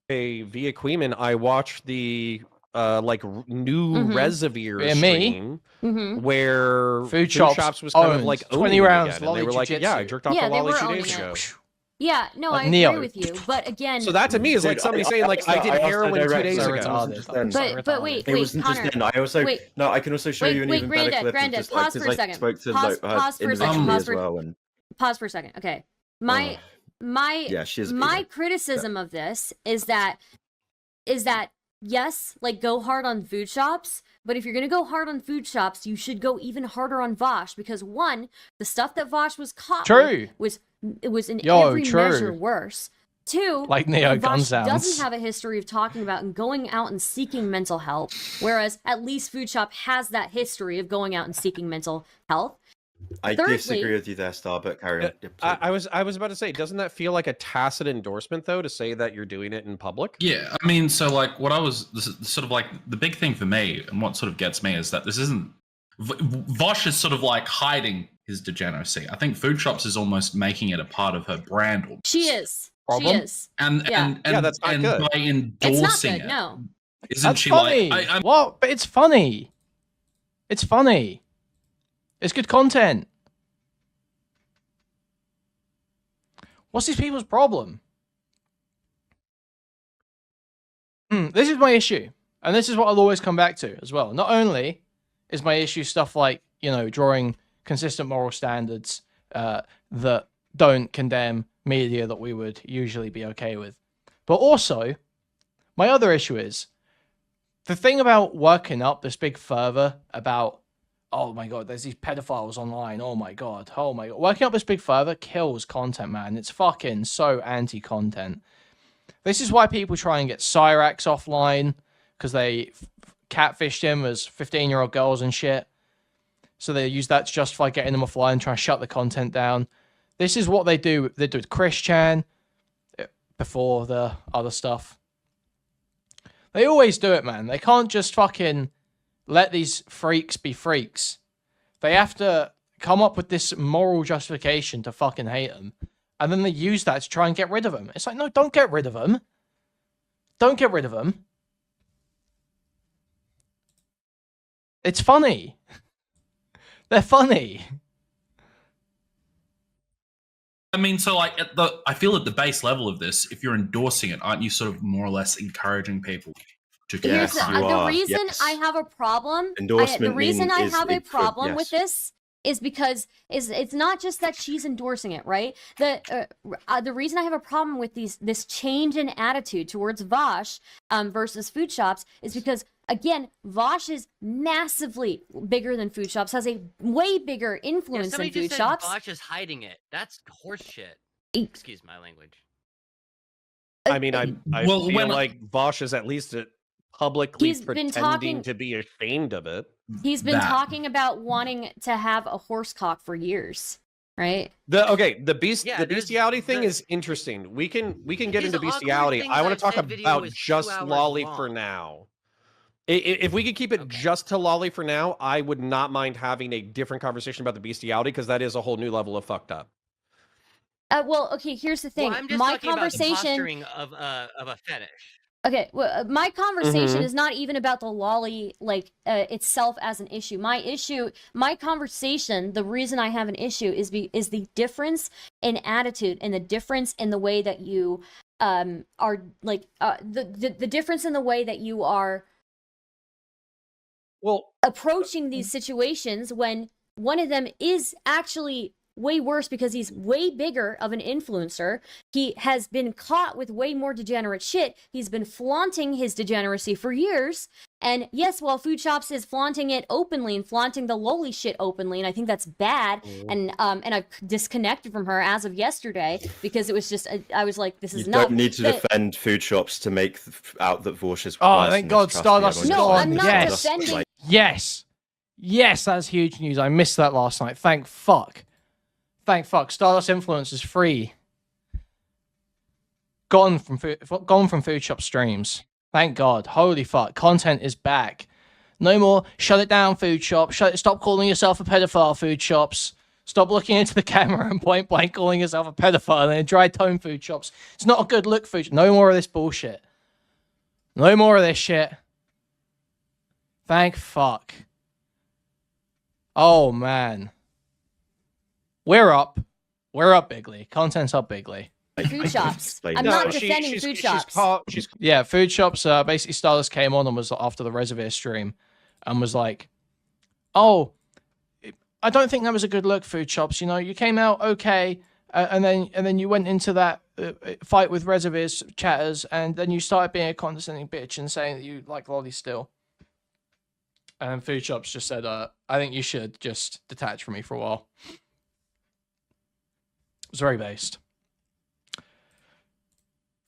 via Kuihman, I watched the new Mhm. Reservoir Yeah, me. stream Mm-hmm. where Food shops was kind of owned like 20 owning it rounds again, and they lolly were like, "Yeah, I jujitsu. jerked off Yeah, to they Lolly were 2 owning days it. ago." Yeah, no, Like I Neo. agree with you. But again, So that to me is like Dude, somebody saying like, "I did asked the heroin 2 director, days so ago." it wasn't just then. But wait, It wasn't Connor. just then. I also Wait. no. I can also show you an Wait, even better Grandad, clip of Grandad, just like pause for a because I second. spoke to Pause for a second, individually pause as for- well. And Pause for a second. Okay. My yeah, she's my criticism of this is that yes, like go hard on food shops, but if you're gonna go hard on food shops, you should go even harder on Vaush, because one, the stuff that Vaush was caught True. with was in Yo, every true. measure worse. Two, Like Neo gun Vaush sounds. doesn't have a history of talking about and going out and seeking mental health, whereas at least Food Shop has that history of going out and seeking mental health. I Thirdly- disagree with you there, Star. But carry on. Yeah, I was about to say, doesn't that feel like a tacit endorsement though to say that you're doing it in public? Yeah, I mean, so like this is sort of like the big thing for me, and what sort of gets me is that this isn't. Vaush is sort of like hiding his degeneracy. I think Food Shops is almost making it a part of her brand. Almost. She is. Problem? She is. And Yeah. Yeah, that's not good. by It's not endorsing good. it, No. isn't That's she funny. like? I'm What? But it's funny. It's funny. It's good content. What's these people's problem? This is my issue. And this is what I'll always come back to as well. Not only is my issue stuff like, drawing consistent moral standards that don't condemn media that we would usually be okay with, but also my other issue is the thing about working up this big fervor about, oh my god, there's these pedophiles online, oh my god. Working up this big fervor kills content, man. It's fucking so anti-content. This is why people try and get Cyrax offline, because they catfished him as 15-year-old girls and shit. So they use that to justify getting them offline and try to shut the content down. This is what they do. They do with Chris Chan before the other stuff. They always do it, man. They can't just fucking let these freaks be freaks. They have to come up with this moral justification to fucking hate them, and then they use that to try and get rid of them. It's like, no, don't get rid of them. Don't get rid of them. It's funny. They're funny. I mean, so like I feel at the base level of this, if you're endorsing it, aren't you sort of more or less encouraging people to Here's Yes, the, you the are, reason yes. I have a problem. Endorsement the reason I is have a it for- problem with yes. this is because it's not just that she's endorsing it, right? The reason I have a problem with this change in attitude towards Vaush versus food shops is because, again, Vaush is massively bigger than food shops, has a way bigger influence Somebody than food just said shops. Vaush is hiding it. That's horseshit. E- Excuse my language. I mean, I Well, feel when- like Vaush is at least publicly He's been pretending talking- to be ashamed of it. He's been That. talking about wanting to have a horse cock for years, right? The Yeah, there's bestiality thing the- is interesting. We can get His into awkward bestiality. things I want I've to talk said video about is 2 just hours Lolly long. for now. If we could keep it just to Lolly for now, I would not mind having a different conversation about the bestiality because that is a whole new level of fucked up. Well, okay, here's the thing. Well, I'm just My talking about the conversation posturing of a fetish. Okay, well, my conversation Mhm. is not even about the lolly itself as an issue. My conversation, the reason I have an issue is the difference in attitude and the difference in the way that you are the difference in the way that you are approaching these situations when one of them is actually way worse because he's way bigger of an influencer. He has been caught with way more degenerate shit. He's been flaunting his degeneracy for years. And yes, while Food Shops is flaunting it openly and flaunting the lowly shit openly, and I think that's bad. And I've disconnected from her as of yesterday because it was just I was like, this is You not. don't need to defend food shops to make out that Vaush is. Oh, thank God, Stardust is No, gone. I'm not Yes. defending. Yes. Yes, that's huge news. I missed that last night. Thank fuck. Thank fuck. Stardust Influence is free. Gone from food shop streams. Thank God. Holy fuck. Content is back. No more shut it down, food shop. Stop calling yourself a pedophile, food shops. Stop looking into the camera and point blank calling yourself a pedophile and dry tone, food shops. It's not a good look, food. No more of this bullshit. No more of this shit. Thank fuck. Oh man. We're up. We're up bigly. Content's up bigly. Food shops. I'm No, not she- defending she's- food she's shops. Yeah, food shops. Basically, Stardust came on and was after the Reservoir stream, and was like, "Oh, I don't think that was a good look, food shops. You know, you came out okay, and then you went into that fight with Reservoirs chatters, and then you started being a condescending bitch and saying that you like lolly still." And food shops just said, "I think you should just detach from me for a while." It was very based.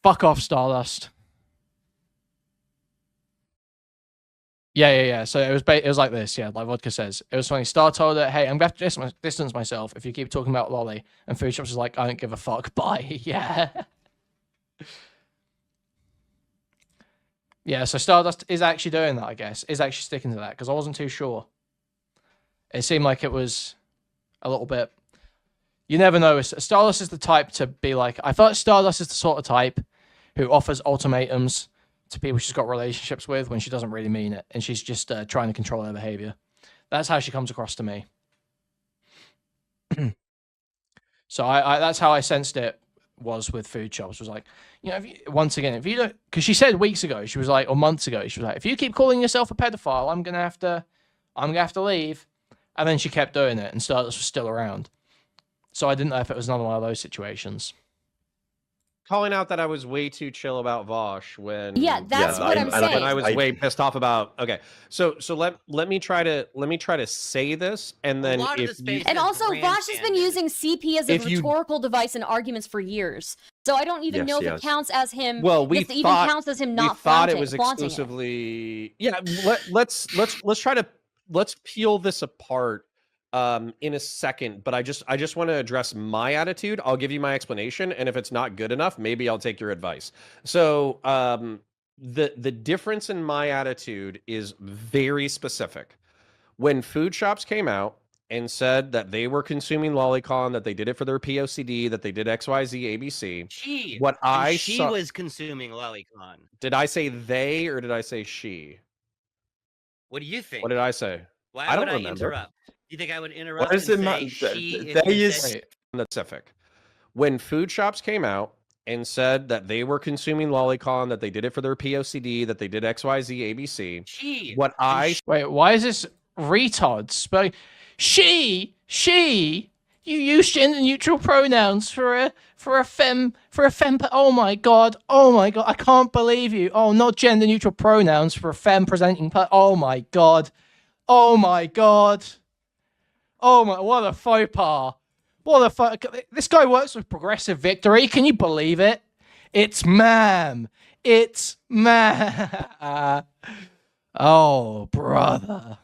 Fuck off, Stardust. Yeah. So it was like this, yeah, like Vodka says. It was funny. Star told her, "Hey, I'm going to have to distance myself if you keep talking about lolly." And Food Shops was like, "I don't give a fuck. Bye." Yeah. Yeah, so Stardust is actually doing that, I guess. Is actually sticking to that, because I wasn't too sure. It seemed like it was a little bit... You never know. Stardust is the type to be like... I thought Stardust is the sort of type who offers ultimatums to people she's got relationships with when she doesn't really mean it, and she's just trying to control their behavior. That's how she comes across to me. So I that's how I sensed it was with Food Shops. Was like, you know, if you don't, because she said weeks ago, she was like, or months ago, she was like, if you keep calling yourself a pedophile, I'm gonna have to leave. And then she kept doing it, and Stardust was still around. So I didn't know if it was another one of those situations. Calling out that I was way too chill about Vaush when Yeah, that's what I'm saying. When I was way pissed off about. Okay, so let me try to say this, and then lot of if the space you, And also, Vaush has been using CP as a If you- rhetorical device in arguments for years. So I don't even Yes, know if he it has. counts as him. well, we if it even thought counts as him we not thought flaunting, it was flaunting it. exclusively. Yeah, let's try to peel this apart in a second, but I just want to address my attitude. I'll give you my explanation, and if it's not good enough, maybe I'll take your advice. So the difference in my attitude is very specific. When Food Shops came out and said that they were consuming lolicon, that they did it for their POCD, that they did XYZ ABC. She. What and I she saw, was consuming lolicon. did I say they or did I say she? What do you think? What did I say? Why I would don't I remember. interrupt? Do you think I would interrupt? What does and it matter? say she if They you is said- Pacific. When food shops came out and said that they were consuming lolicon, that they did it for their POCD, that they did XYZ ABC. She. What I Wait, why is this retard spelling she? You use gender neutral pronouns for a femme. Oh my god! I can't believe you. Oh, not gender neutral pronouns for a femme presenting. Oh my god! Oh my god! Oh my! What a faux pas! What a fuck! This guy works with Progressive Victory. Can you believe it? It's ma'am. It's ma'am. Oh, brother.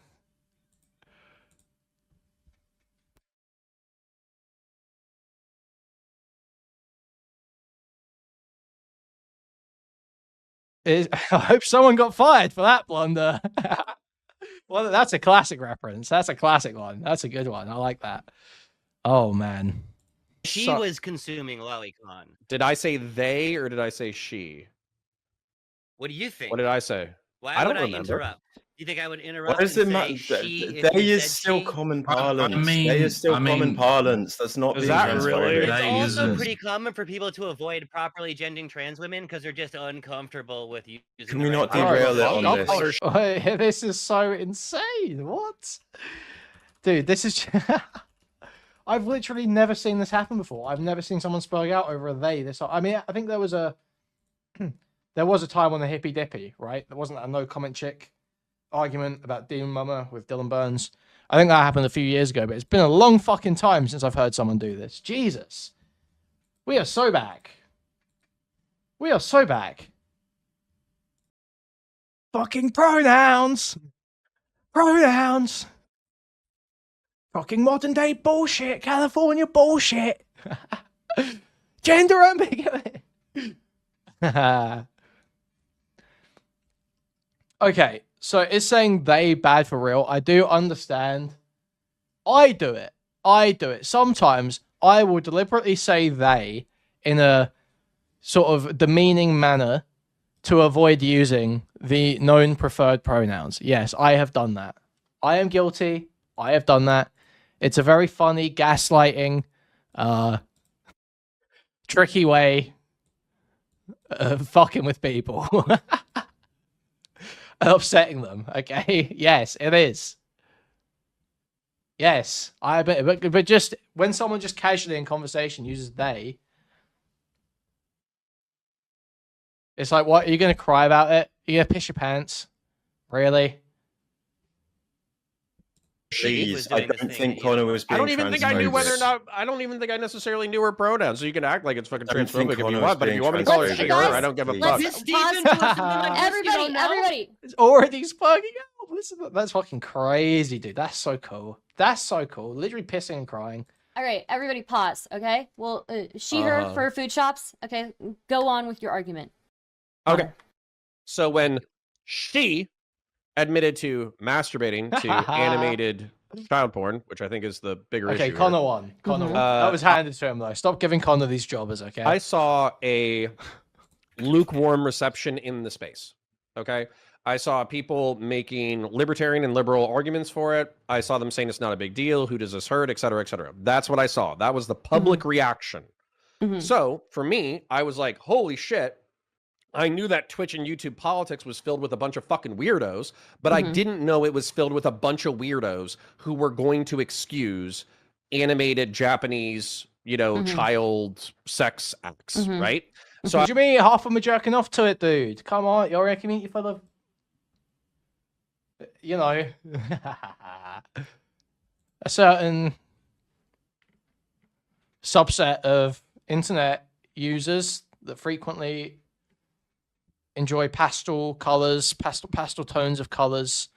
I hope someone got fired for that blunder. Well, that's a classic reference. That's a classic one. That's a good one. I like that. Oh, man. She was consuming lolicon. did I say they or did I say she? What do you think? What did I say? Why I don't would remember. I interrupt? Do you think I would interrupt? What does and it say matter? she if They you is said still she? common I parlance. mean- They is still I common mean- parlance. That's not Is being that transphobic. really? It's They also isn't. pretty common for people to avoid properly gendering trans women because they're just uncomfortable with using. Can the we right not pronoun. derail it Oh, on no, this? color sh- Wait, this is so insane. What? Dude, this is... I've literally never seen this happen before. I've never seen someone spelling out over a they. I mean, I think there was a... there was a time on the Hippy Dippy, right? There wasn't a no comment chick argument about Demon Mama with Dylan Burns. I think that happened a few years ago, but it's been a long fucking time since I've heard someone do this. Jesus. We are so back. We are so back. Fucking pronouns. Pronouns. Fucking modern day bullshit. California bullshit. Gender ambiguity. Okay, so it's saying they bad for real. I do understand. I do it. Sometimes I will deliberately say they in a sort of demeaning manner to avoid using the known preferred pronouns. Yes, I have done that. I am guilty. I have done that. It's a very funny, gaslighting, tricky way of fucking with people. Upsetting them, okay? Yes, it is. Yes, I bet, but just when someone just casually in conversation uses they, it's like, what? Are you going to cry about it? Are you going to piss your pants? Really? She Please, was I doing the don't thing think that you- Connor was being I don't even think I knew whether or transphobic. not. I don't even think I necessarily knew her pronouns. So you can act like it's fucking I don't think transphobic if Connor you was want, but if being you want me to call her transphobic. she, Guys, her, I don't give a please. fuck. let's- This deep into something like this, you don't know? Everybody. It's already sparking out. Listen, that's fucking crazy, dude. That's so cool. That's so cool. Literally pissing and crying. All right, everybody pause, okay? Well, she, her for food shops. Okay, go on with your argument. Okay. So when she admitted to masturbating to animated child porn, which I think is the bigger issue. Okay, here, Connor won. Connor won. That was handed to him, though. Stop giving Connor these jobbers, okay? I saw a lukewarm reception in the space. Okay. I saw people making libertarian and liberal arguments for it. I saw them saying it's not a big deal. Who does this hurt, et cetera, et cetera. That's what I saw. That was the public reaction. Mhm. So for me, I was like, holy shit. I knew that Twitch and YouTube politics was filled with a bunch of fucking weirdos, but I Mhm. didn't know it was filled with a bunch of weirdos who were going to excuse animated Japanese, Mhm. child sex acts, Mhm. right? So What do you mean half of them are jerking off to it, dude? Come on, you're a community full of... You know... a certain subset of internet users that frequently enjoy pastel colors, pastel tones of colors,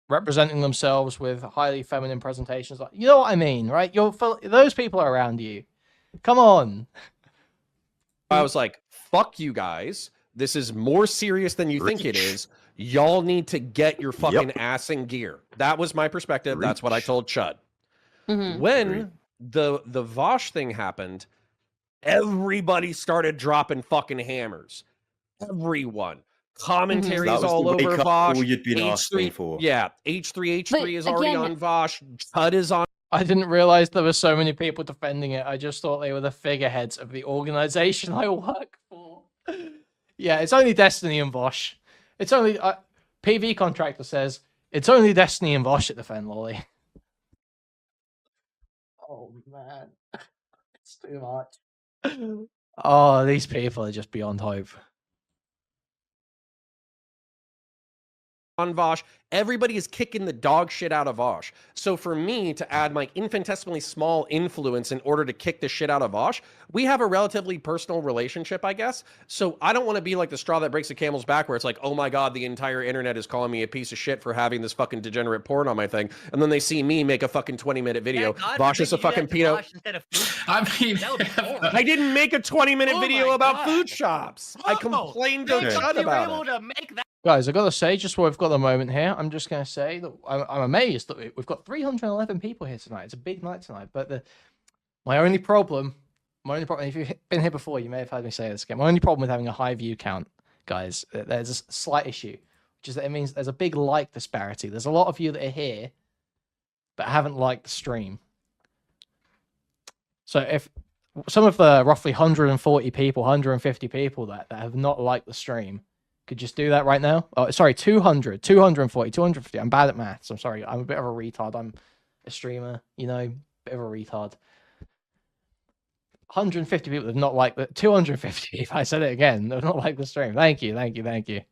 representing themselves with highly feminine presentations. Like, you know what I mean, right? Those people are around you. Come on. I was like, fuck you guys. This is more serious than you think it is. Y'all need to get your fucking ass in gear. That was my perspective. That's what I told Chud. When the Vaush thing happened, everybody started dropping fucking hammers. Everyone. Commentaries all over Vaush. You'd been asking for. Yeah, H3H3 is already on Vaush. Chud is on. I didn't realize there were so many people defending it. I just thought they were the figureheads of the organization I work for. Yeah, it's only Destiny and Vaush. It's only PV contractor says it's only Destiny and Vaush that defend Lolly. Oh man, it's too much. Oh, these people are just beyond hope. On Vaush, everybody is kicking the dog shit out of Vaush. So for me to add my infinitesimally small influence in order to kick the shit out of Vaush, we have a relatively personal relationship, I guess. So I don't want to be like the straw that breaks the camel's back where it's like, oh my god, the entire internet is calling me a piece of shit for having this fucking degenerate porn on my thing. And then they see me make a fucking 20-minute video. Vaush is a fucking pedo. I mean, I didn't make a 20-minute video about food shops. I complained to Chud about it. Guys, I gotta say, just while we've got the moment here, I'm just gonna say that I'm amazed that we've got 311 people here tonight. It's a big night tonight. But my only problem, if you've been here before, you may have heard me say this again. My only problem with having a high view count, guys, there's a slight issue, which is that it means there's a big like disparity. There's a lot of you that are here, but haven't liked the stream. So if some of the roughly 140 people, 150 people that have not liked the stream could just do that right now. Oh, sorry, 200, 240, 250. I'm bad at maths. I'm sorry. I'm a bit of a retard. I'm a streamer, you know, bit of a retard. 150 people have not liked the 250. If I said it again, they've not liked the stream. Thank you, thank you, thank you.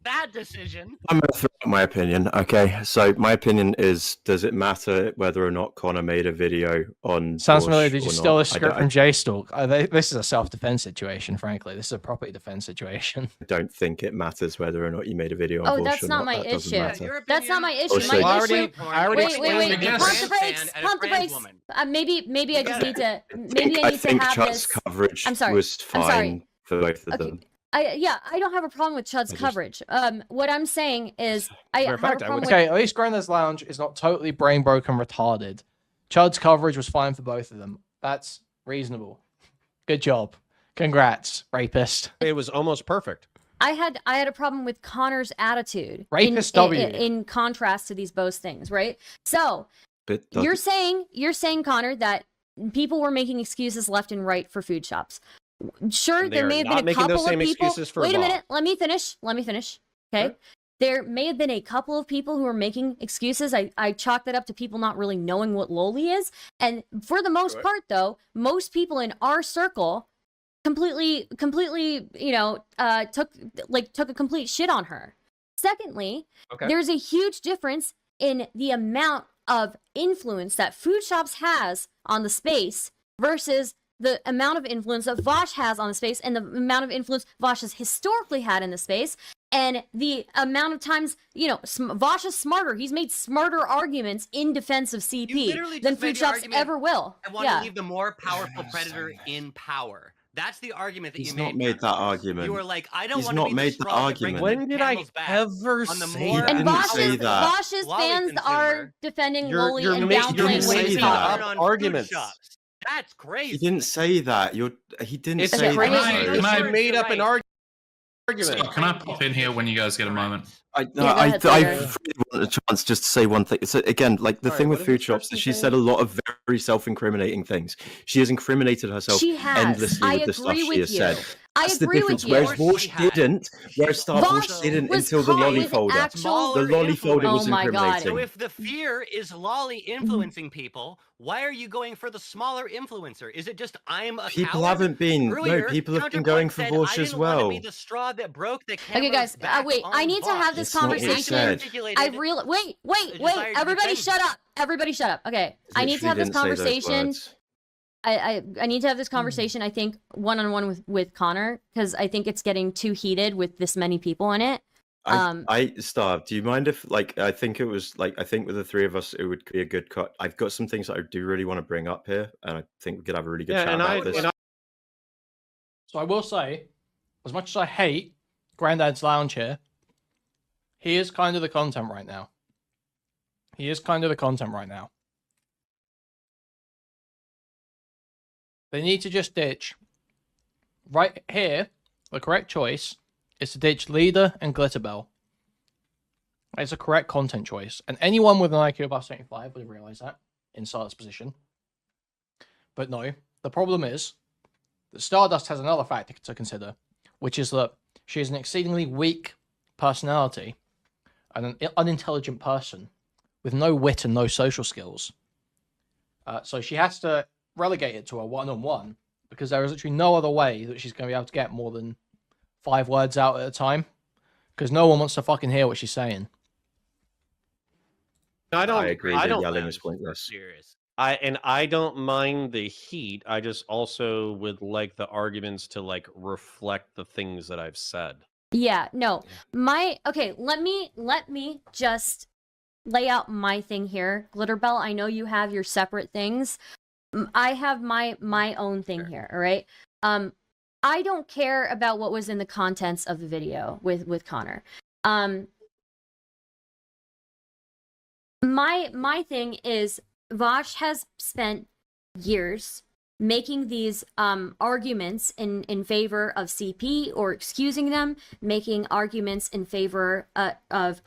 Bad decision. I'm going to throw out my opinion. Okay, so my opinion is: does it matter whether or not Connor made a video on? Sounds Vaush familiar. Did you or steal not? a script from JStalk? This is a self-defense situation. Frankly, this is a property defense situation. I don't think it matters whether or not you made a video on. Oh, Vaush that's or not my That doesn't issue. matter. That's not my issue. Also, My issue. I already Wait. again. Pump the brakes. Maybe I just need to. Maybe I I need to think have Chud's this. coverage I'm sorry. was I'm sorry. fine for both of Okay. them. I don't have a problem with Chud's coverage. What I'm saying is I have a problem with. Okay, at least Grandad's Lounge is not totally brain broken retarded. Chud's coverage was fine for both of them. That's reasonable. Good job. Congrats, rapist. it was almost perfect. I had a problem with Connor's attitude Rapist W. in contrast to these both things, right? So But you're saying Connor that people were making excuses left and right for food shops. Sure, And they there are may have not been a making those couple of same people. excuses for Wait a Vaush. minute, let me finish. Okay. Sure. There may have been a couple of people who were making excuses. I chalk that up to people not really knowing what loli is. And for the most part, though, most people in our circle completely, you know, took a complete shit on her. Secondly, there's a huge difference in the amount of influence that food shops has on the space versus the amount of influence that Vaush has on the space and the amount of influence Vaush has historically had in the space. And the amount of times, you know, Vaush is smarter. He's made smarter arguments in defense of CP than food shops ever will. I want to leave the more powerful predator in power. That's the argument that He's you made. not made that argument. You were like, I don't He's want not to be made the the straw that argument. brings When the did I camel's back ever on the say more that? And didn't say that. Vaush's Lolly fans are consumer. defending You're loli and making downplaying say Loli's that. power. arguments. That's crazy. He didn't say that. He didn't It's say crazy. that. Can I- made up an argument. Can I pop in here when you guys get a moment? I go ahead, really Tyler. want a chance just to say one thing. So again, like the Sorry, thing what with did food this shops, person she say? said a lot of very self-incriminating things. She has incriminated herself She has. endlessly I with the stuff agree she with has you. said. I That's the agree difference. with you. Whereas Of course Vaush she had. didn't. Whereas Stardust didn't was until the caught lolly with folder. actual- The Smaller lolly folder influence. was Oh my God. incriminating. So if the fear is lolly influencing people, why are you going for the smaller influencer? Is it just I'm a People coward? haven't been. Earlier, No, people have been going for Counterpoint Vaush said, as I didn't want well. to be the straw that broke the Okay, camel's guys, back wait. I on need to have this That's not what he conversation. said. I really wait. desire to Everybody, defend shut up. Everybody, shut up. Okay, I need to have this Literally didn't say those conversation. words. I need to have this conversation. I think one-on-one with Connor because I think it's getting too heated with this many people in it. Star, do you mind if, like, I think with the three of us, it would be a good cut. I've got some things that I do really want to bring up here, and I think we could have a really good chat about this. So I will say, as much as I hate Grandad's Lounge here, he is kind of the content right now. He is kind of the content right now. They need to just ditch. Right here, the correct choice is to ditch Leader and Glitterbell. It's a correct content choice. And anyone with an IQ above 75 would have realized that in Stardust's position. But no, the problem is that Stardust has another factor to consider, which is that she is an exceedingly weak personality and an unintelligent person with no wit and no social skills. So she has to relegate it to a one-on-one because there is literally no other way that she's going to be able to get more than 5 words out at a time because no one wants to fucking hear what she's saying. I agree. I The don't. yelling is pointless. Serious. I don't mind the heat. I just also would like the arguments to like reflect the things that I've said. Yeah, no. Okay, let me just lay out my thing here. Glitterbell, I know you have your separate things. I have my own thing here, all right? I don't care about what was in the contents of the video with Connor. My thing is Vaush has spent years making these arguments in favor of CP or excusing them, making arguments in favor of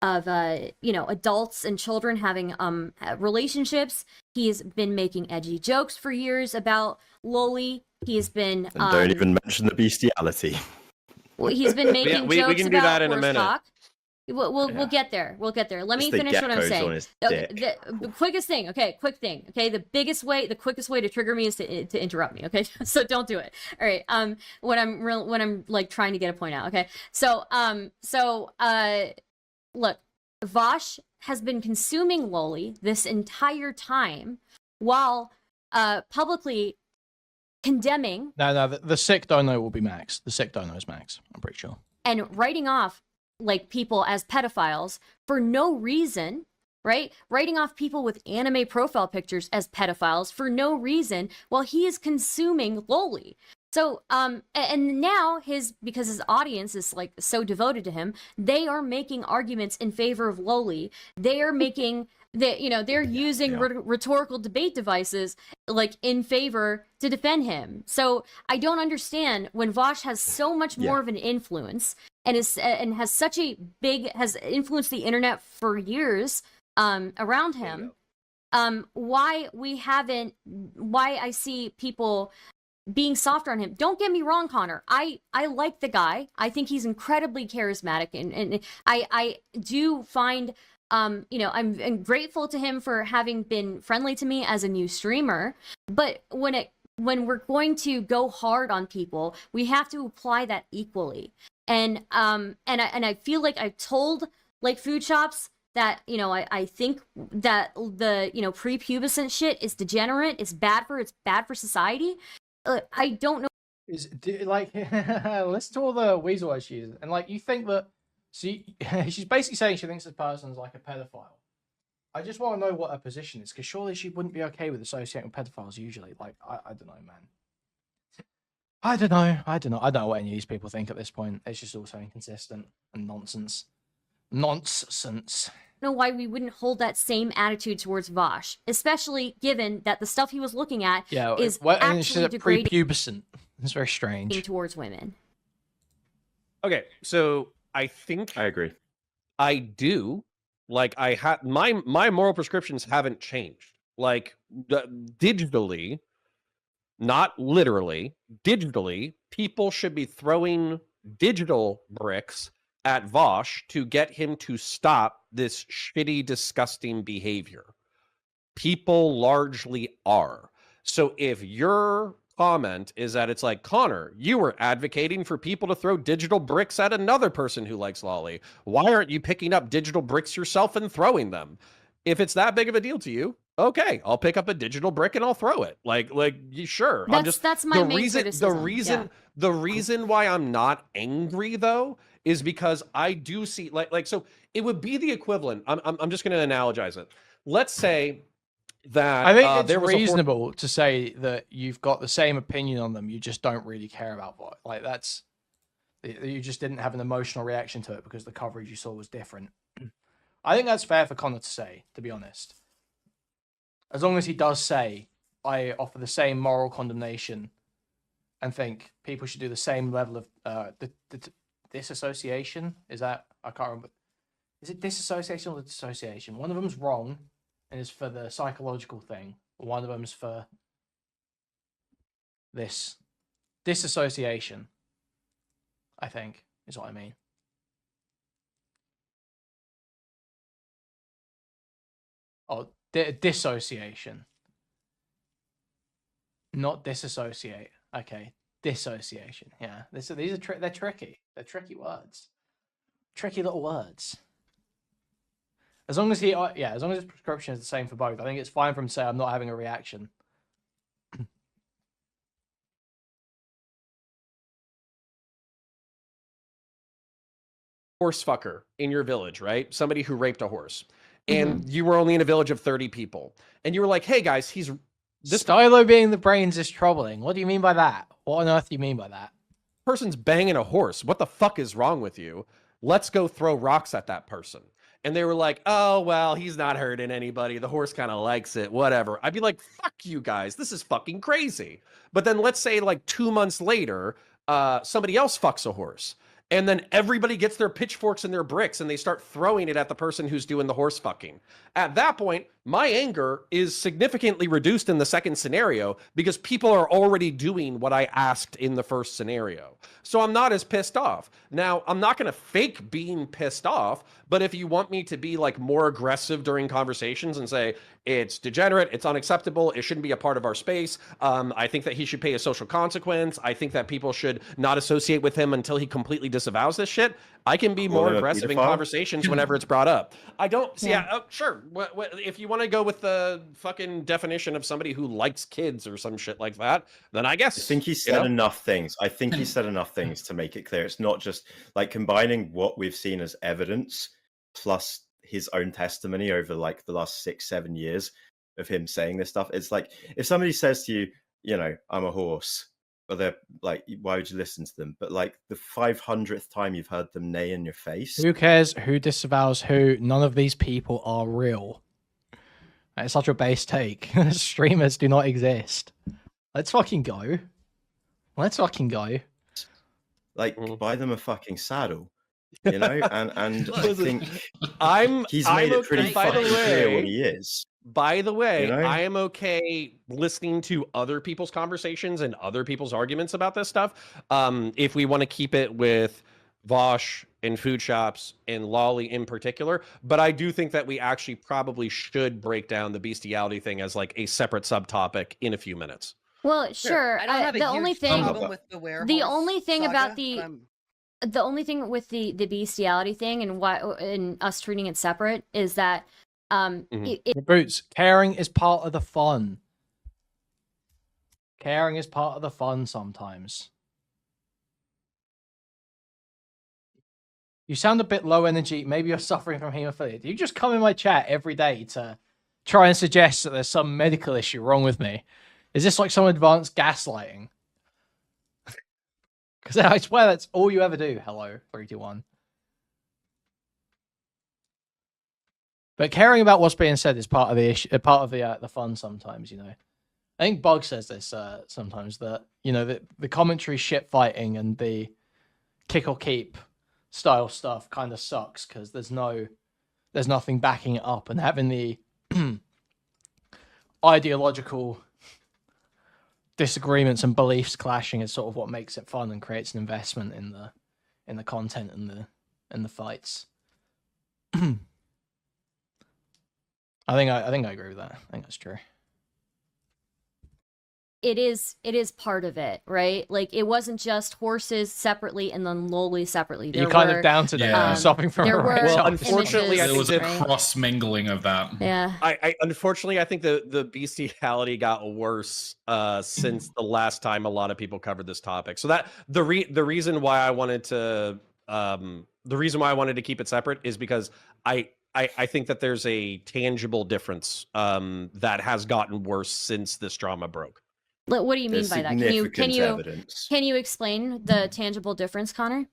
adults and children having relationships. He's been making edgy jokes for years about Loli. He's been And don't even mention the bestiality. he's been making we jokes can do about that in a horse minute. talk. We'll get there. We'll get there. Let me It's the finish what I'm geckos saying. on his Okay, dick. the quickest thing. Okay, quick thing. Okay, the quickest way to trigger me is to interrupt me. Okay, so don't do it. All right. When I'm like trying to get a point out. Okay. So look, Vaush has been consuming Loli this entire time while publicly condemning. No, the sick dono will be Max. The sick dono is Max, I'm pretty sure. And writing off like people as pedophiles for no reason, right? Writing off people with anime profile pictures as pedophiles for no reason while he is consuming Loli. So, and now because his audience is like so devoted to him, they are making arguments in favor of Loli. They are making they're using rhetorical debate devices like in favor to defend him. So I don't understand when Vaush has so much more of an influence and has influenced the internet for years around him. Why I see people being softer on him. Don't get me wrong, Connor. I like the guy. I think he's incredibly charismatic, and I do find I'm grateful to him for having been friendly to me as a new streamer. But when we're going to go hard on people, we have to apply that equally. And I feel like I've told like Foodshops that I think that the prepubescent shit is degenerate. It's bad for society. I don't know. Listen to all the weasel words she uses, and like you think that she's basically saying she thinks this person's like a pedophile. I just want to know what her position is, because surely she wouldn't be okay with associating with pedophiles usually. Like I don't know, man. I don't know what any of these people think at this point. It's just all so inconsistent and nonsense. Know why we wouldn't hold that same attitude towards Vaush, especially given that the stuff he was looking at is actually degrading prepubescent. It's very strange towards women. Okay, so I think I agree. I do. Like I have my moral prescriptions haven't changed. Like digitally, not literally, digitally, people should be throwing digital bricks at Vaush to get him to stop this shitty, disgusting behavior. People largely are. So if your comment is that it's like, Connor, you were advocating for people to throw digital bricks at another person who likes Lolly. Why aren't you picking up digital bricks yourself and throwing them? If it's that big of a deal to you, okay, I'll pick up a digital brick and I'll throw it. Sure. That's my main criticism. The reason why I'm not angry though is because I do see so it would be the equivalent. I'm just going to analogize it. Let's say that I think it's there was reasonable to say that you've got the same opinion on them, you just don't really care about what. Like that's you just didn't have an emotional reaction to it because the coverage you saw was different. I think that's fair for Connor to say, to be honest. As long as he does say, I offer the same moral condemnation and think people should do the same level of disassociation. Is that, I can't remember. Is it disassociation or dissociation? One of them's wrong and is for the psychological thing. One of them's for this disassociation, I think, is what I mean. Oh, dissociation. Not disassociate. Okay, dissociation. Yeah, these are they're tricky. They're tricky words. Tricky little words. As long as as long as his prescription is the same for both, I think it's fine for him to say I'm not having a reaction. horse fucker in your village, right? Somebody who raped a horse. And you were only in a village of 30 people. And you were like, hey guys, this Stylo being the brains is troubling. What do you mean by that? What on earth do you mean by that? person's banging a horse. What the fuck is wrong with you? Let's go throw rocks at that person. And they were like, oh, well, he's not hurting anybody. The horse kind of likes it, whatever. I'd be like, fuck you guys. This is fucking crazy. But then let's say like 2 months later, somebody else fucks a horse. And then everybody gets their pitchforks and their bricks and they start throwing it at the person who's doing the horse fucking. At that point, my anger is significantly reduced in the second scenario because people are already doing what I asked in the first scenario. So I'm not as pissed off. Now, I'm not going to fake being pissed off, but if you want me to be like more aggressive during conversations and say, it's degenerate, it's unacceptable, it shouldn't be a part of our space, I think that he should pay a social consequence, I think that people should not associate with him until he completely disavows this shit, I can be more aggressive in conversations whenever it's brought up. I don't see, sure, if you want to go with the fucking definition of somebody who likes kids or some shit like that, then I guess. I think he said enough things. I think he said enough things to make it clear. It's not just like combining what we've seen as evidence plus his own testimony over like the last 6-7 years of him saying this stuff. It's like if somebody says to you, you know, I'm a horse, or they're like, why would you listen to them? But like the 500th time you've heard them neigh in your face. Who cares who disavows who? None of these people are real. It's such a base take. Streamers do not exist. Let's fucking go. Let's fucking go. Like, buy them a fucking saddle, you know? And I think he's made it pretty fucking clear what he is. By the way, You know? I am okay listening to other people's conversations and other people's arguments about this stuff. If we want to keep it with Vaush and food shops and Lolly in particular, but I do think that we actually probably should break down the bestiality thing as like a separate subtopic in a few minutes. Well, sure. I don't have a the only huge thing, problem with the werewolf the only thing saga, about but the only thing with the bestiality thing and why and us treating it separate is that Boots, caring is part of the fun. Caring is part of the fun sometimes. You sound a bit low energy. Maybe you're suffering from hemophilia. Do you just come in my chat every day to try and suggest that there's some medical issue wrong with me? Is this like some advanced gaslighting? Because I swear that's all you ever do. Hello, 321. But caring about what's being said is part of the issue, part of the fun sometimes, you know. I think Bug says this sometimes, that, you know, the commentary shit fighting and the kick or keep style stuff kind of sucks because there's nothing backing it up, and having the ideological disagreements and beliefs clashing is sort of what makes it fun and creates an investment in the content and the fights. I think I agree with that. I think that's true. it is part of it, right? Like it wasn't just horses separately and then Loli separately. You kind of down to that, stopping from there were well, unfortunately, there was a cross mingling of that. Yeah. Unfortunately, I think the bestiality got worse since the last time a lot of people covered this topic. So that the reason why I wanted to keep it separate is because I I think that there's a tangible difference that has gotten worse since this drama broke. What do you mean There's by that? Can significant evidence. can you explain the tangible difference, Connor?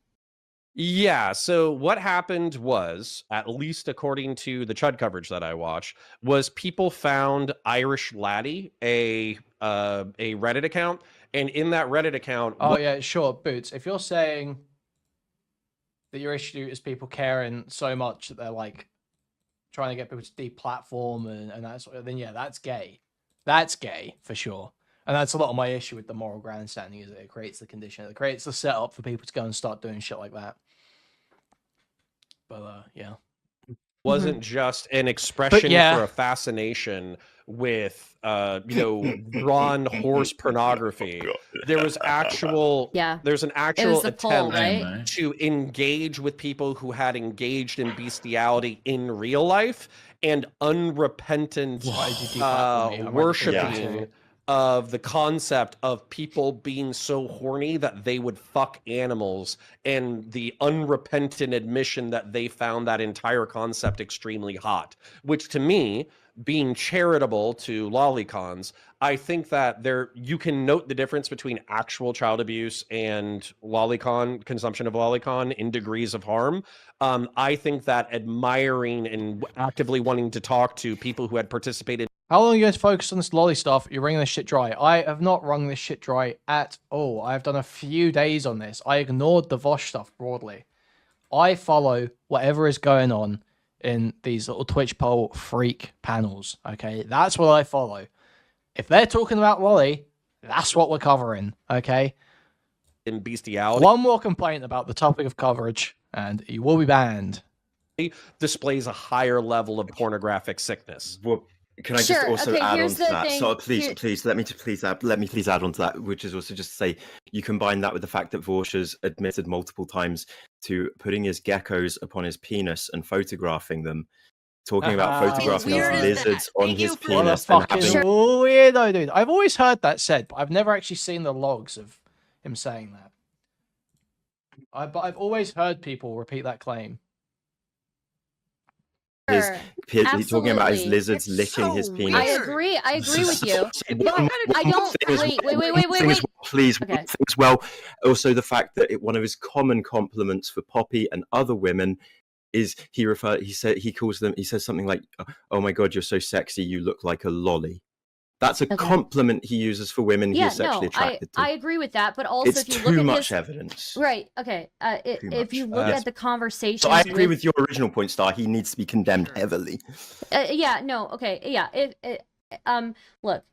Yeah, so what happened was, at least according to the Chud coverage that I watched, was people found Irish Laddie, a Reddit account, and in that Reddit account, Oh yeah, sure, Boots. If you're saying that your issue is people caring so much that they're like trying to get people to deplatform and that sort of, then yeah, that's gay. That's gay for sure. And that's a lot of my issue with the moral grandstanding, is that it creates the condition, it creates the setup for people to go and start doing shit like that. But yeah, wasn't just an expression yeah. for a fascination with drawn horse pornography. There was actual there's an actual attempt to engage with people who had engaged in bestiality in real life and unrepentant worshiping of the concept of people being so horny that they would fuck animals, and the unrepentant admission that they found that entire concept extremely hot, which to me, being charitable to lolicons, I think that you can note the difference between actual child abuse and lolicon consumption of lolicon in degrees of harm. I think that admiring and actively wanting to talk to people who had participated. How long are you guys focused on this lolly stuff? You're wringing this shit dry. I have not wrung this shit dry at all. I've done a few days on this. I ignored the Vaush stuff broadly. I follow whatever is going on in these little Twitch poll freak panels, okay? That's what I follow. If they're talking about lolly, that's what we're covering, okay? In bestiality. One more complaint about the topic of coverage, and you will be banned. Displays a higher level of pornographic sickness. Well, can I just also add on to that? So please, let me please add on to that, which is also just to say, you combine that with the fact that Vaush has admitted multiple times to putting his geckos upon his penis and photographing them, talking about photographing lizards on his penis. What a fucking weirdo, dude. I've always heard that said, but I've never actually seen the logs of him saying that. But I've always heard people repeat that claim. He's talking about his lizards licking his penis. I agree with you. But I don't. Wait. Please. Okay. Well, also the fact that one of his common compliments for Poppy and other women is he says something like, "Oh my god, you're so sexy, you look like a lolly." That's a compliment he uses for women he's sexually attracted to. I agree with that, but also it's if you look too at much evidence. Right. Okay. If you look at the conversation, so I agree with your original point, Star. He needs to be condemned heavily. Yeah. No. Okay. Yeah. Look.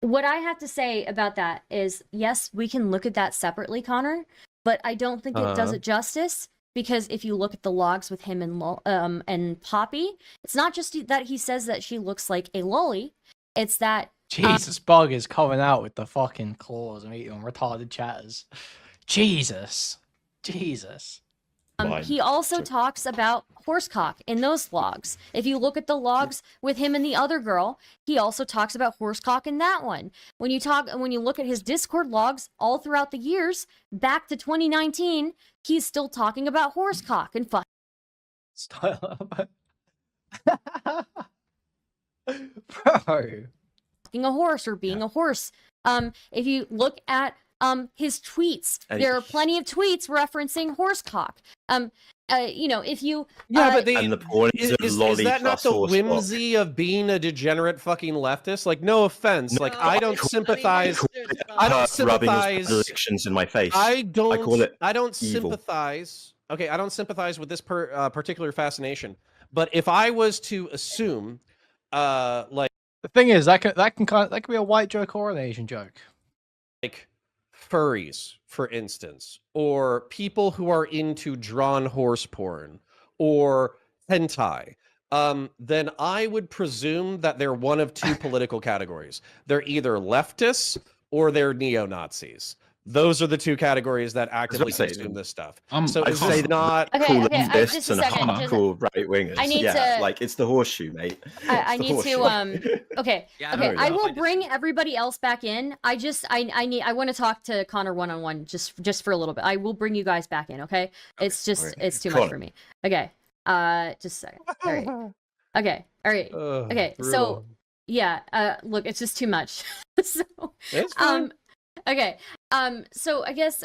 What I have to say about that is, yes, we can look at that separately, Connor, but I don't think it does it justice. Because if you look at the logs with him and Poppy, it's not just that he says that she looks like a lolly. It's that Jesus, Bug is coming out with the fucking claws and eating on retarded chatters. Jesus. He also talks about horsecock in those logs. If you look at the logs with him and the other girl, he also talks about horsecock in that one. When you look at his Discord logs all throughout the years, back to 2019, he's still talking about horsecock and fuck. Bro. Being a horse or being a horse. If you look at his tweets, there are plenty of tweets referencing horsecock. If you but and the point is that not the whimsy of being a degenerate fucking leftist? Like, no offense, like I don't sympathize. I don't sympathize. Elections in my face. I don't evil. sympathize. Okay, I don't sympathize with this particular fascination. But if I was to assume, like the thing is, that can be a white joke or an Asian joke. Like furries, for instance, or people who are into drawn horse porn or hentai, then I would presume that they're one of two political categories. They're either leftists or they're neo-Nazis. those are the two categories that actively say, consume this stuff. I So is can't- it not Okay, cool okay, leftists just a and second, just- hardcore right wingers. I need yeah, to- like it's the horseshoe, mate. I It's the need to horseshoe. okay. Yeah, Okay, know I that. will bring everybody else back in. I want to talk to Connor one-on-one just for a little bit. I will bring you guys back in, okay? It's just okay. it's too Connor. much for me. Okay. Just a second. All right. Okay. All right. Okay. So yeah, look, it's just too much. So It's fine. okay. So I guess